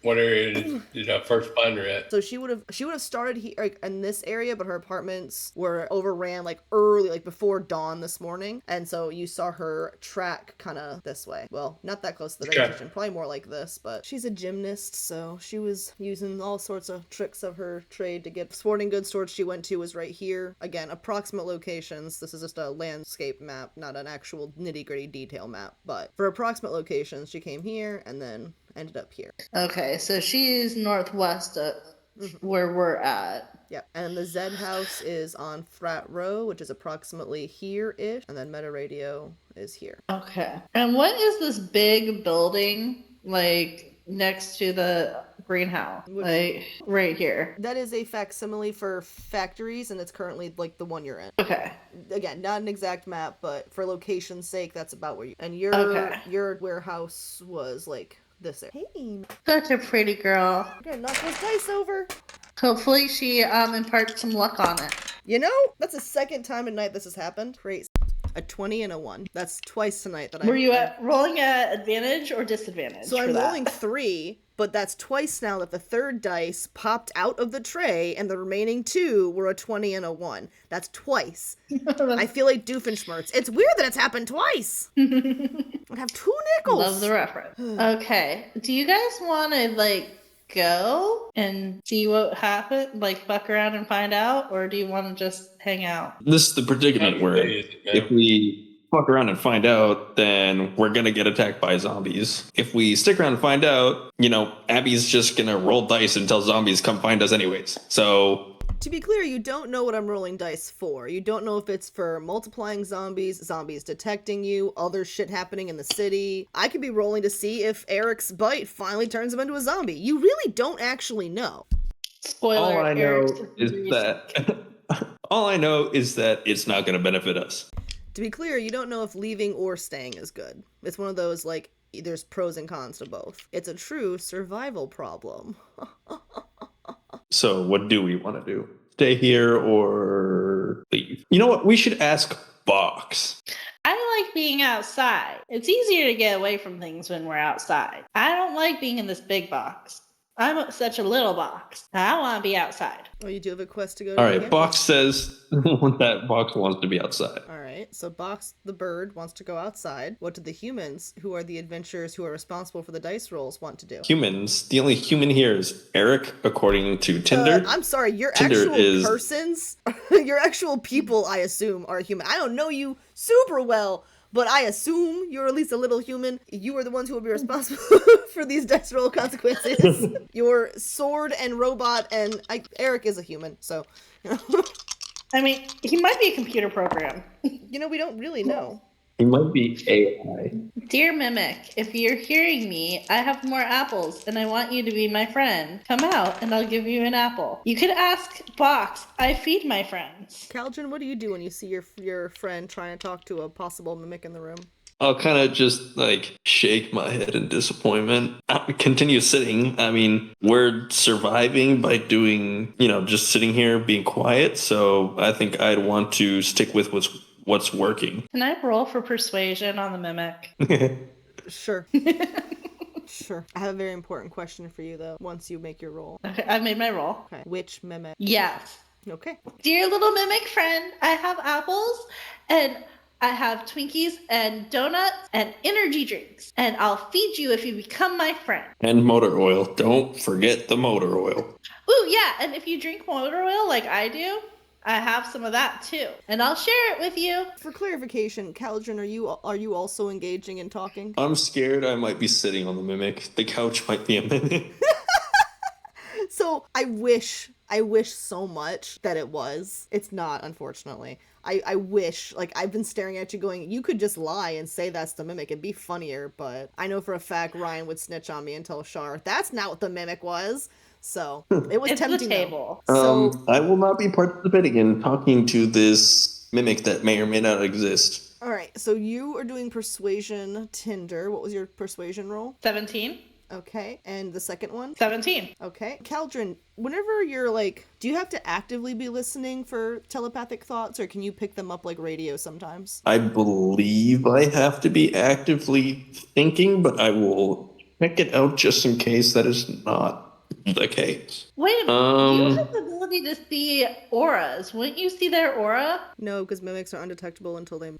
S2: What area did I first find her at?
S1: So she would have started here, like, in this area, but her apartments were overran like early, like before dawn this morning, and so you saw her track kind of this way. Well, not that close to the vegetation, probably more like this. But she's a gymnast, so she was using all sorts of tricks of her trade to get. Sporting goods store she went to was right here. Again, approximate locations. This is just a landscape map, not an actual nitty-gritty detail map. But for approximate locations, she came here and then ended up here.
S3: Okay, so she's northwest of where we're at.
S1: Yep, and the Zed house is on Frat Row, which is approximately here-ish, and then Meta Radio is here.
S3: Okay. And what is this big building, like, next to the greenhouse? Like, right here.
S1: That is a facsimile for factories, and it's currently, like, the one you're in.
S3: Okay.
S1: Again, not an exact map, but for location's sake, that's about where you... And your warehouse was, like... this area. Hey,
S3: such a pretty girl.
S1: I'm gonna knock those dice over.
S3: Hopefully she imparts some luck on it.
S1: You know, that's the second time tonight this has happened. Great. A 20 and a 1. That's twice tonight that I...
S3: Were you rolling at advantage or disadvantage?
S1: So I'm rolling 3, but that's twice now that the third dice popped out of the tray and the remaining 2 were a 20 and a 1. That's twice. I feel like Doofenshmirtz. It's weird that it's happened twice. I have 2 nickels.
S3: Love the reference. Okay. Do you guys want to, like, go and see what happened? Like, fuck around and find out? Or do you want to just hang out?
S5: This is the predicament where if we fuck around and find out, then we're going to get attacked by zombies. If we stick around and find out, you know, Abby's just going to roll dice until zombies come find us anyways. So...
S1: To be clear, you don't know what I'm rolling dice for. You don't know if it's for multiplying zombies, zombies detecting you, other shit happening in the city. I could be rolling to see if Eric's bite finally turns him into a zombie. You really don't actually know.
S3: Spoiler.
S5: All I know is that it's not going to benefit us.
S1: To be clear, you don't know if leaving or staying is good. It's one of those, like, there's pros and cons to both. It's a true survival problem.
S5: So what do we want to do? Stay here or leave? You know what? We should ask Box.
S3: I like being outside. It's easier to get away from things when we're outside. I don't like being in this big box. I'm such a little box. I want to be outside.
S1: Oh, you do have a quest to go to?
S5: All right, Box says that Box wants to be outside.
S1: All right, so Box the bird wants to go outside. What do the humans, who are the adventurers who are responsible for the dice rolls, want to do?
S5: Humans. The only human here is Eric, according to Tinder.
S1: I'm sorry, your
S5: Tinder
S1: actual persons, your actual people, I assume, are human. I don't know you super well, but I assume you're at least a little human. You are the ones who will be responsible for these dice roll consequences. Your sword and robot, and Eric is a human, so... You know.
S3: I mean, he might be a computer program.
S1: You know, we don't really know.
S5: He might be AI.
S3: Dear Mimic, if you're hearing me, I have more apples, and I want you to be my friend. Come out, and I'll give you an apple. You could ask Box. I feed my friends.
S1: Caldrin, what do you do when you see your friend trying to talk to a possible mimic in the room?
S5: I'll kind of just, like, shake my head in disappointment. I'll continue sitting. I mean, we're surviving by doing, you know, just sitting here being quiet, so I think I'd want to stick with what's working.
S3: Can I roll for persuasion on the Mimic?
S1: Sure. Sure. I have a very important question for you, though, once you make your roll.
S3: Okay, I made my roll.
S1: Okay. Which mimic?
S3: Yes.
S1: Okay.
S3: Dear little Mimic friend, I have apples, and I have Twinkies and donuts and energy drinks, and I'll feed you if you become my friend.
S5: And motor oil. Don't forget the motor oil.
S3: Ooh, yeah, and if you drink motor oil like I do, I have some of that too, and I'll share it with you.
S1: For clarification, Caldrin, are you also engaging in talking?
S5: I'm scared I might be sitting on the mimic. The couch might be a mimic.
S1: So I wish so much that it was. It's not, unfortunately. I wish, like, I've been staring at you going, you could just lie and say that's the mimic. It'd be funnier, but I know for a fact Ryan would snitch on me and tell Shar, that's not what the mimic was. So it was
S3: it's
S1: tempting.
S3: The table.
S1: So,
S5: I will not be participating in talking to this mimic that may or may not exist.
S1: All right, so you are doing persuasion Tinder. What was your persuasion roll?
S3: 17.
S1: Okay, and the second one?
S3: 17.
S1: Okay. Caldrin, whenever you're like, do you have to actively be listening for telepathic thoughts, or can you pick them up like radio sometimes?
S5: I believe I have to be actively thinking, but I will check it out just in case that is not the case.
S3: Wait a minute. You have the ability to see auras. Wouldn't you see their aura?
S1: No, because mimics are undetectable until they...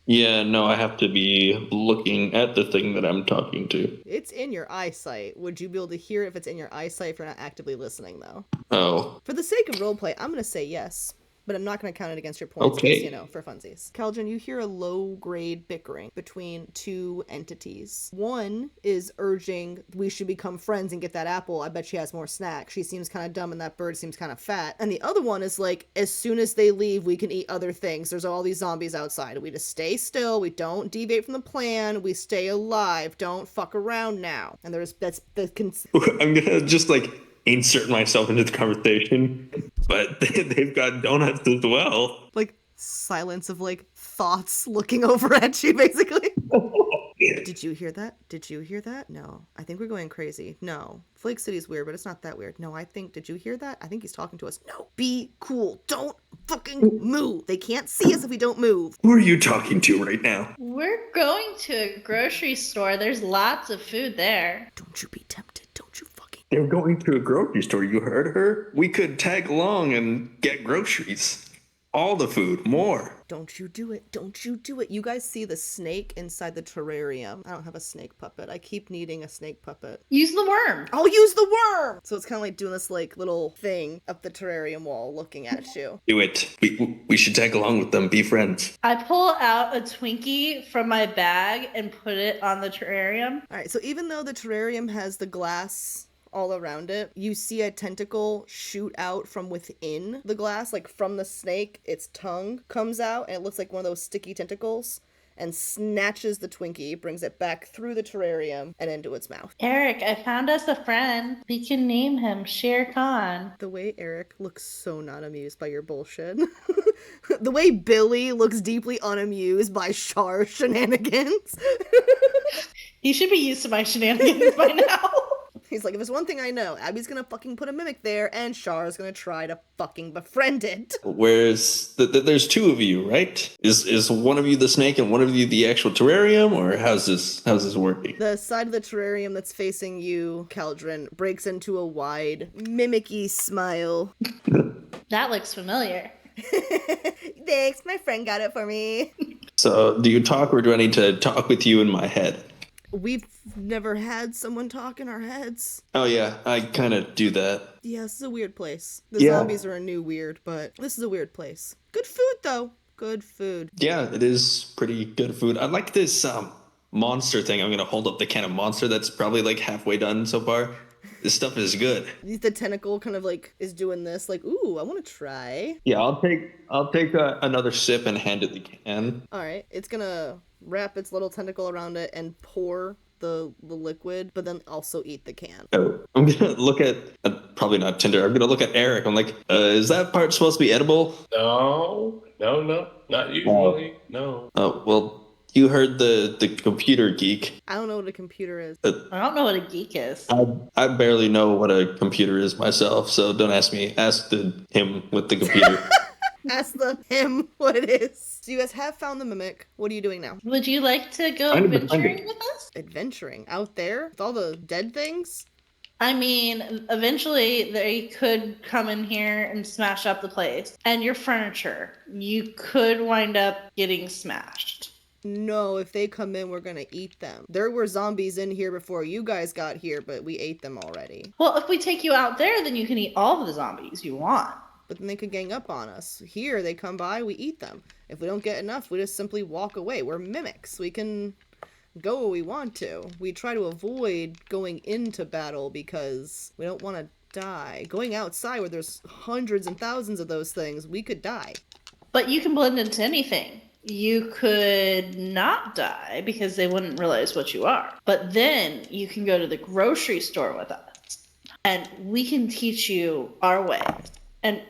S5: Yeah, no, I have to be looking at the thing that I'm talking to.
S1: It's in your eyesight. Would you be able to hear it if it's in your eyesight if you're not actively listening, though?
S5: Oh.
S1: For the sake of roleplay, I'm going to say yes. But I'm not going to count it against your points,
S5: Okay.
S1: you know, for funsies. Caldron, you hear a low-grade bickering between two entities. One is urging we should become friends and get that apple. I bet she has more snacks. She seems kind of dumb and that bird seems kind of fat. And the other one is like, as soon as they leave, we can eat other things. There's all these zombies outside. We just stay still. We don't deviate from the plan. We stay alive. Don't fuck around now. And
S4: I'm gonna just like insert myself into the conversation, but they've got donuts as well.
S1: like silence of like thoughts looking over at you, basically. Did you hear that? Did you hear that? No. I think we're going crazy. No. Flake City's weird, but it's not that weird. No, did you hear that? I think he's talking to us. No. Be cool. Don't fucking move. They can't see us if we don't move.
S4: Who are you talking to right now?
S3: We're going to a grocery store. There's lots of food there.
S1: Don't you be tempted. Don't you fucking...
S4: They're going to a grocery store. You heard her? We could tag along and get groceries. All the food, more.
S1: Don't you do it. Don't you do it. You guys see the snake inside the terrarium. I don't have a snake puppet. I keep needing a snake puppet.
S3: Use the worm.
S1: I'll use the worm! So it's kind of like doing this like little thing up the terrarium wall looking at you.
S5: Do it. We should tag along with them, be friends.
S3: I pull out a Twinkie from my bag and put it on the terrarium.
S1: All right, so even though the terrarium has the glass all around it, you see a tentacle shoot out from within the glass, like from the snake. Its tongue comes out, and it looks like one of those sticky tentacles, and snatches the Twinkie, brings it back through the terrarium and into its mouth.
S3: Eric, I found us a friend. We can name him Shere Khan.
S1: The way Eric looks so not amused by your bullshit. The way Billy looks deeply unamused by Char's shenanigans.
S3: He should be used to my shenanigans by now.
S1: He's like, if there's one thing I know, Abby's gonna fucking put a mimic there, and Char's gonna try to fucking befriend it.
S5: Whereas there's two of you, right? Is one of you the snake and one of you the actual terrarium, or how's this working?
S1: The side of the terrarium that's facing you, Caldron, breaks into a wide, mimicky smile.
S3: That looks familiar.
S1: Thanks, my friend got it for me.
S5: So, do you talk, or do I need to talk with you in my head?
S1: We've never had someone talk in our heads.
S5: Oh yeah, I kind of do that.
S1: Yeah, this is a weird place. The zombies are a new weird, but this is a weird place. Good food, though. Good food.
S5: Yeah, it is pretty good food. I like this monster thing. I'm gonna hold up the can of monster that's probably like halfway done so far. This stuff is good.
S1: The tentacle kind of like is doing this, like, ooh, I want to try.
S5: Yeah, I'll take another sip and hand it the can.
S1: All right, it's gonna wrap its little tentacle around it and pour the liquid, but then also eat the can.
S5: Oh, I'm gonna look at probably not Tinder. I'm gonna look at Eric. I'm like, is that part supposed to be edible?
S2: No, not usually. No.
S5: Oh well. You heard the computer geek.
S1: I don't know what a computer is.
S3: I don't know what a geek is.
S5: I barely know what a computer is myself, so don't ask me. Ask him with the computer.
S1: Ask him what it is. So you guys have found the mimic. What are you doing now?
S3: Would you like to go adventuring with us?
S1: Adventuring? Out there? With all the dead things?
S3: I mean, eventually they could come in here and smash up the place. And your furniture. You could wind up getting smashed.
S1: No, if they come in, we're gonna eat them. There were zombies in here before you guys got here, but we ate them already.
S3: Well, if we take you out there, then you can eat all of the zombies you want.
S1: But then they could gang up on us. Here, they come by, we eat them. If we don't get enough, we just simply walk away. We're mimics. We can go where we want to. We try to avoid going into battle because we don't want to die. Going outside where there's hundreds and thousands of those things, we could die.
S3: But you can blend into anything. You could not die because they wouldn't realize what you are. But then you can go to the grocery store with us and we can teach you our ways. And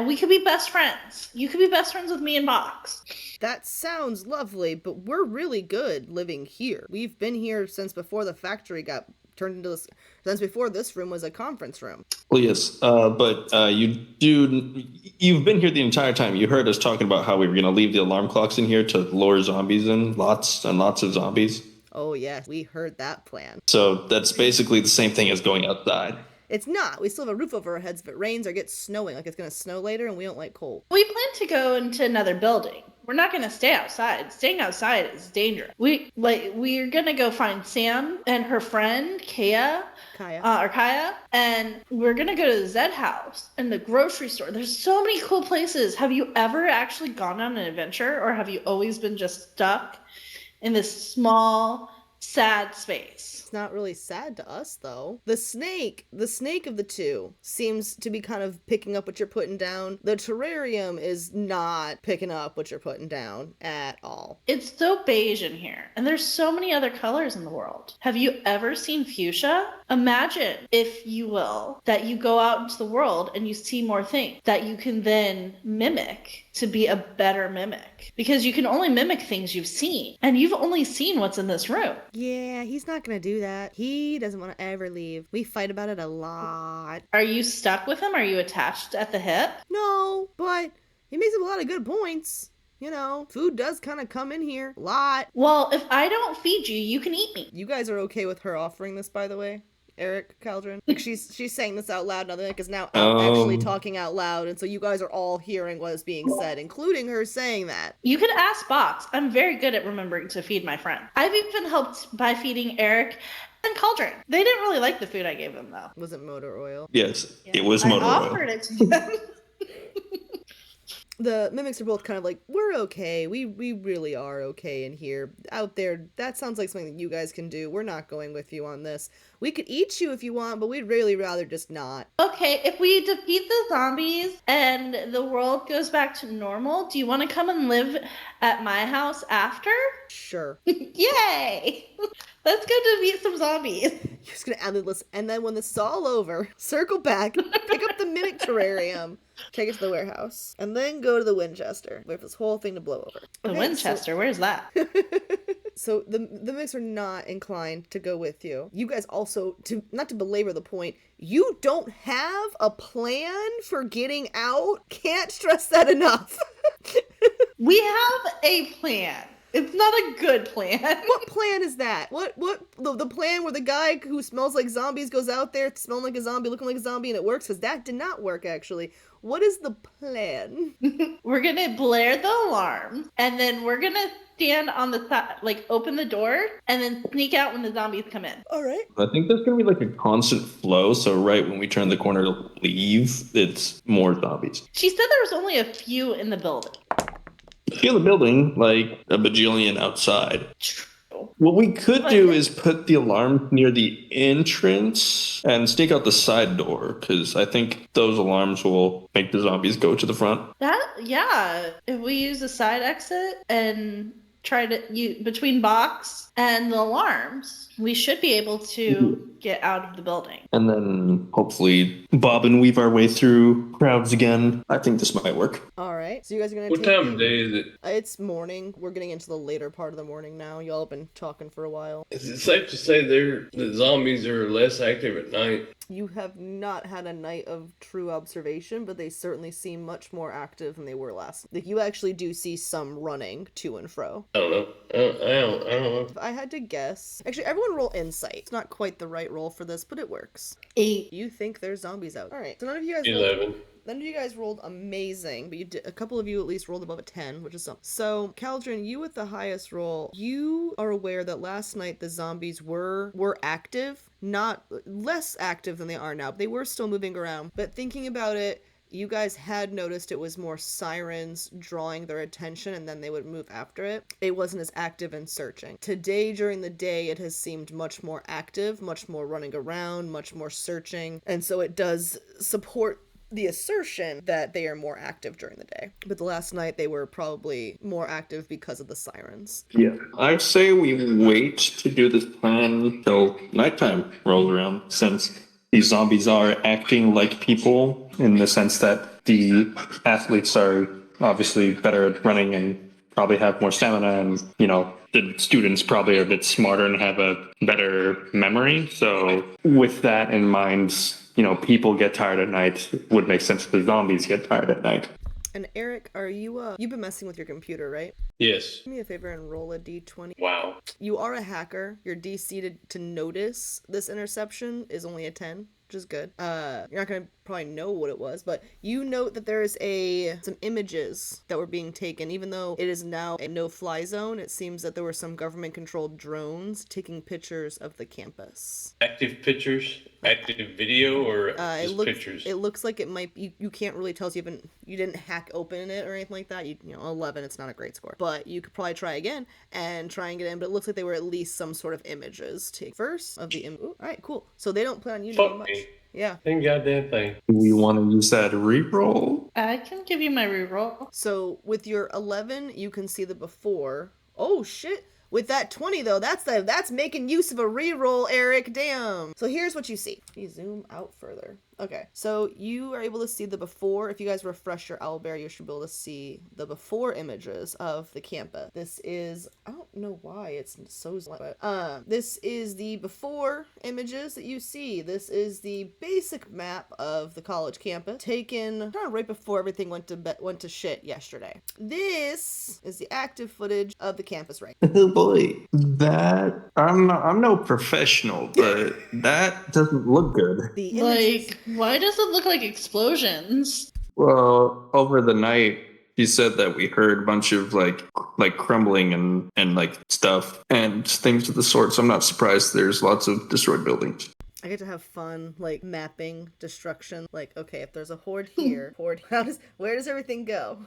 S3: we could be best friends. You could be best friends with me and Box.
S1: That sounds lovely, but we're really good living here. We've been here since before the factory got turned into this, since before this room was a conference room.
S5: Well, yes, but you've been here the entire time. You heard us talking about how we were going to leave the alarm clocks in here to lure zombies in, lots and lots of zombies.
S1: Oh, yeah, we heard that plan.
S5: So that's basically the same thing as going outside.
S1: It's not. We still have a roof over our heads if it rains or gets snowing. Like, it's going to snow later, and we don't like cold.
S3: We plan to go into another building. We're not going to stay outside. Staying outside is dangerous. We're going to go find Sam and her friend, Kaya, and we're going to go to the Zed house and the grocery store. There's so many cool places. Have you ever actually gone on an adventure, or have you always been just stuck in this small, sad space?
S1: It's not really sad to us, though. The snake of the two seems to be kind of picking up what you're putting down. The terrarium is not picking up what you're putting down at all.
S3: It's so beige in here, and there's so many other colors in the world. Have you ever seen fuchsia? Imagine, if you will, that you go out into the world and you see more things that you can then mimic to be a better mimic. Because you can only mimic things you've seen, and you've only seen what's in this room.
S1: Yeah, he's not gonna do that. He doesn't want to ever leave. We fight about it a lot.
S3: Are you stuck with him? Are you attached at the hip?
S1: No, but he makes a lot of good points. You know, food does kind of come in here a lot.
S3: Well, if I don't feed you, you can eat me.
S1: You guys are okay with her offering this, by the way? Eric Caldron? Like, she's saying this out loud now. Like, is now actually talking out loud, and so you guys are all hearing what is being said, including her saying that.
S3: You could ask Box. I'm very good at remembering to feed my friend. I've even helped by feeding Eric and Cauldron. They didn't really like the food I gave them, though.
S1: Was it motor oil?
S5: Yes, it was motor oil.
S3: I offered it to them.
S1: The mimics are both kind of like, we're okay. We really are okay in here. Out there, that sounds like something that you guys can do. We're not going with you on this. We could eat you if you want, but we'd really rather just not.
S3: Okay, if we defeat the zombies and the world goes back to normal, do you want to come and live at my house after?
S1: Sure.
S3: Yay! Let's go defeat some zombies.
S1: You're just gonna add the list, and then when this is all over, circle back, pick up the mimic terrarium, take it to the warehouse, and then go to the Winchester. Wait for this whole thing to blow over.
S3: The Winchester, where's that?
S1: So the mimics are not inclined to go with you. You guys also, not to belabor the point, you don't have a plan for getting out. Can't stress that enough.
S3: We have a plan. It's not a good plan.
S1: What plan is that? What the plan where the guy who smells like zombies goes out there smelling like a zombie, looking like a zombie, and it works? Because that did not work, actually. What is the plan?
S3: We're gonna blare the alarm, and then we're gonna stand on the side, like open the door, and then sneak out when the zombies come in.
S1: All right.
S5: I think there's going to be like a constant flow. So right when we turn the corner to leave, it's more zombies.
S3: She said there was only a few in the building.
S5: In the building, like a bajillion outside. What we could do is put the alarm near the entrance and sneak out the side door, because I think those alarms will make the zombies go to the front.
S3: Yeah. If we use the side exit and try to between box and the alarms, we should be able to get out of the building.
S5: And then hopefully bob and weave our way through crowds again. I think this might work.
S1: All right. So you guys are gonna.
S2: What time of day is it?
S1: It's morning. We're getting into the later part of the morning now. Y'all have been talking for a while.
S2: Is it safe to say the zombies are less active at night?
S1: You have not had a night of true observation, but they certainly seem much more active than they were last. Like, you actually do see some running to and fro.
S2: I don't know. I don't know.
S1: If I had to guess, actually, everyone roll insight. It's not quite the right roll for this, but it works.
S3: 8.
S1: You think there's zombies out. All right. So none of you guys
S2: 11.
S1: None of you guys rolled amazing, but a couple of you at least rolled above a 10, which is something. So, Caldron, you with the highest roll, you are aware that last night the zombies were active, not less active than they are now. They were still moving around, but thinking about it, you guys had noticed it was more sirens drawing their attention, and then they would move after it. It wasn't as active in searching. Today, during the day, it has seemed much more active, much more running around, much more searching, and so it does support the assertion that they are more active during the day. But the last night they were probably more active because of the sirens.
S5: Yeah. I'd say we wait to do this plan till nighttime rolls around, since these zombies are acting like people in the sense that the athletes are obviously better at running and probably have more stamina, and, you know, the students probably are a bit smarter and have a better memory. So with that in mind, you know, people get tired at night, it would make sense if the zombies get tired at night.
S1: And Eric, are you you've been messing with your computer, right?
S2: Yes.
S1: Do me a favor and roll a d20.
S2: Wow.
S1: You are a hacker. Your DC to notice this interception is only a 10, which is good. You're not gonna probably know what it was, but you note that there is some images that were being taken. Even though it is now a no-fly zone, it seems that there were some government-controlled drones taking pictures of the campus.
S2: Active pictures, active video, or just pictures?
S1: It looks like it might be, you can't really tell, so you didn't hack open it or anything like that. You know, 11, it's not a great score. But you could probably try again and try and get in, but it looks like they were at least some sort of images. Take first of the all right, cool. So they don't plan on using it much.
S2: Me.
S1: Yeah.
S2: Same goddamn thing.
S4: Do we want to use that reroll?
S3: I can give you my reroll.
S1: So with your 11, you can see the before. Oh shit. With that 20 though, that's making use of a reroll, Eric. Damn. So here's what you see. You zoom out further. Okay, so you are able to see the before. If you guys refresh your owlbear, you should be able to see the before images of the campus. This is, I don't know why it's so but this is the before images that you see. This is the basic map of the college campus taken kind of right before everything went to shit yesterday. This is the active footage of the campus right now.
S4: Oh boy, that I'm no professional, but that doesn't look good.
S1: The images,
S3: Why does it look like explosions?
S4: Well, over the night, she said that we heard a bunch of like crumbling and like stuff and things of the sort. So I'm not surprised there's lots of destroyed buildings.
S1: I get to have fun, like, mapping destruction. Like, okay, if there's a horde here, where does everything go?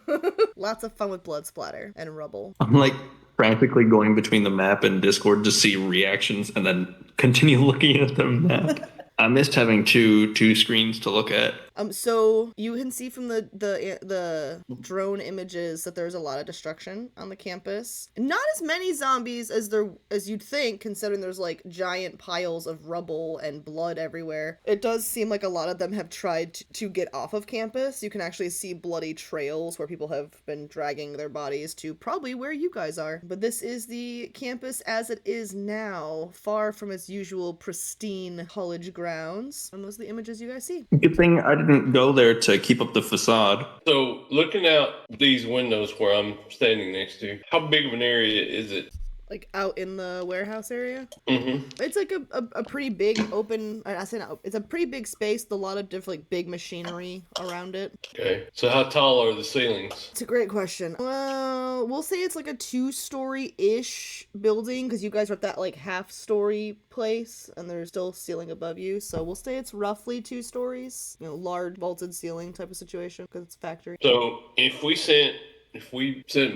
S1: Lots of fun with blood splatter and rubble.
S4: I'm like frantically going between the map and Discord to see reactions and then continue looking at the map. I missed having two screens to look at.
S1: So you can see from the drone images that there's a lot of destruction on the campus. Not as many zombies as you'd think, considering there's like giant piles of rubble and blood everywhere. It does seem like a lot of them have tried to get off of campus. You can actually see bloody trails where people have been dragging their bodies to probably where you guys are. But this is the campus as it is now, far from its usual pristine college grounds. And those are the images you guys see.
S4: Good thing I didn't go there to keep up the facade.
S2: So, looking out these windows where I'm standing next to, how big of an area is it?
S1: Like out in the warehouse area?
S2: Mm-hmm.
S1: It's like a pretty big open, I say not, it's a pretty big space with a lot of different like big machinery around it.
S2: Okay. So how tall are the ceilings?
S1: It's a great question. Well, we'll say it's like a 2-story-ish building because you guys are at that like half-story place and there's still ceiling above you. So we'll say it's roughly 2 stories. You know, large vaulted ceiling type of situation because it's a factory.
S2: So if we sent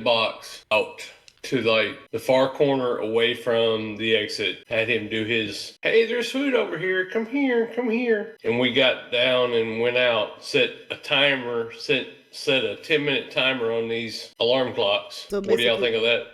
S2: Box out to like the far corner away from the exit, had him do his, hey, there's food over here, come here, and we got down and went out, set a 10-minute timer on these alarm clocks. So what do y'all think of that?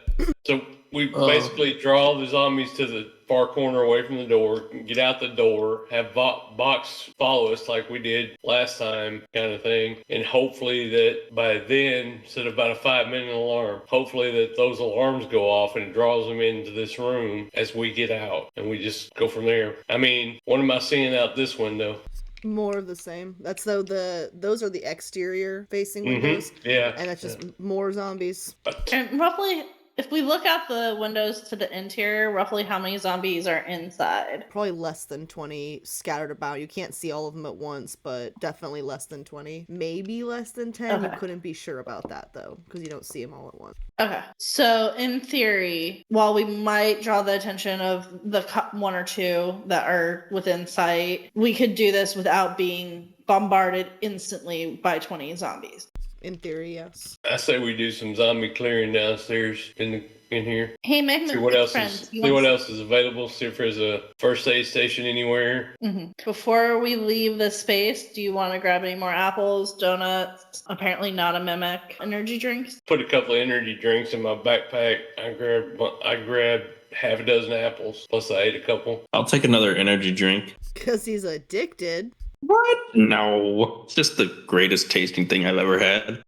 S2: So we basically draw the zombies to the far corner away from the door, get out the door, have Box follow us like we did last time kind of thing, and hopefully that by then, instead of about a 5-minute alarm, hopefully that those alarms go off and it draws them into this room as we get out, and we just go from there. I mean, what am I seeing out this window?
S1: More of the same. That's those are the exterior facing windows.
S2: Yeah.
S1: And that's just more zombies.
S3: And roughly, if we look out the windows to the interior, roughly how many zombies are inside?
S1: Probably less than 20 scattered about. You can't see all of them at once, but definitely less than 20. Maybe less than 10.
S3: Okay.
S1: You couldn't be sure about that, though, because you don't see them all at once.
S3: Okay. So, in theory, while we might draw the attention of the 1 or 2 that are within sight, we could do this without being bombarded instantly by 20 zombies.
S1: In theory, yes.
S2: I say we do some zombie clearing downstairs in here.
S3: Hey, make
S2: See what else is available. See if there's a first aid station anywhere.
S3: Mm-hmm. Before we leave the space, do you want to grab any more apples, donuts? Apparently not a mimic. Energy drinks?
S2: Put a couple of energy drinks in my backpack. I grabbed half a dozen apples. Plus I ate a couple.
S4: I'll take another energy drink.
S1: Because he's addicted.
S4: What? No. It's just the greatest tasting thing I've ever had.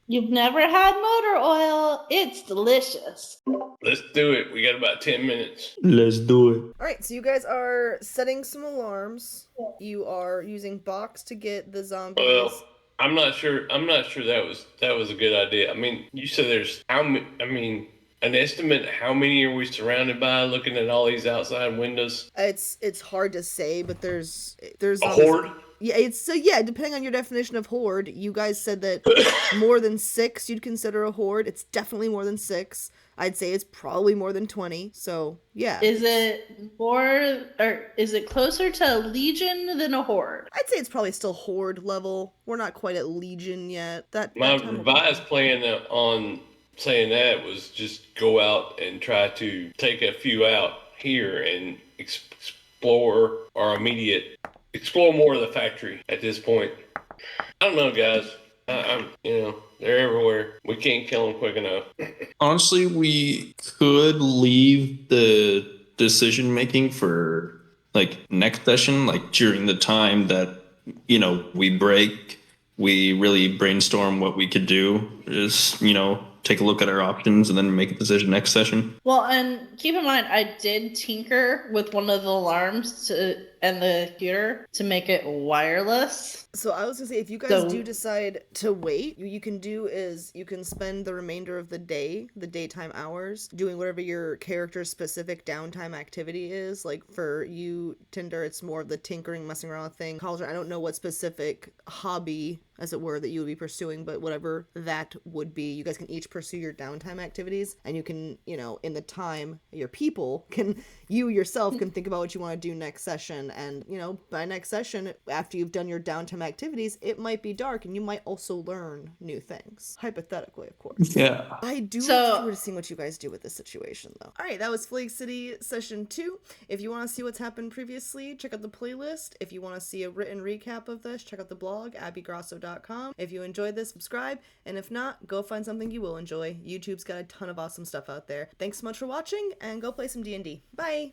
S3: You've never had motor oil. It's delicious.
S2: Let's do it. We got about 10 minutes.
S4: Let's do it.
S1: All right, so you guys are setting some alarms. You are using Box to get the zombies.
S2: Well, I'm not sure that was a good idea. I mean, you said there's an estimate how many are we surrounded by looking at all these outside windows?
S1: It's hard to say, but there's
S2: A horde?
S1: Yeah, depending on your definition of horde, you guys said that more than 6 you'd consider a horde. It's definitely more than 6. I'd say it's probably more than 20. So, yeah.
S3: Is it more, or is it closer to a legion than a horde?
S1: I'd say it's probably still horde level. We're not quite at legion yet.
S2: My revised plan on saying that was just go out and try to take a few out here and explore more of the factory at this point. I don't know, guys. They're everywhere. We can't kill them quick enough.
S5: Honestly, we could leave the decision making for like next session, like during the time that, we break, we really brainstorm what we could do. Just, take a look at our options and then make a decision next session.
S3: Well, and keep in mind, I did tinker with one of the alarms and the computer to make it wireless.
S1: So I was gonna say, if you guys do decide to wait, you can do is you can spend the remainder of the day, the daytime hours, doing whatever your character's specific downtime activity is. Like for you, Tinder, it's more of the tinkering, messing around thing. Cauldron, I don't know what specific hobby, as it were, that you would be pursuing, but whatever that would be, you guys can each pursue your downtime activities, and you can, in the time, you yourself can think about what you want to do next session, and, by next session, after you've done your downtime activities, it might be dark, and you might also learn new things. Hypothetically, of course.
S5: Yeah.
S1: I do look forward to seeing what you guys do with this situation, though. Alright, that was Flake City Session 2. If you want to see what's happened previously, check out the playlist. If you want to see a written recap of this, check out the blog, abbygrosso.com. If you enjoyed this, subscribe, and if not, go find something you will enjoy. YouTube's got a ton of awesome stuff out there. Thanks so much for watching, and go play some D&D. Bye!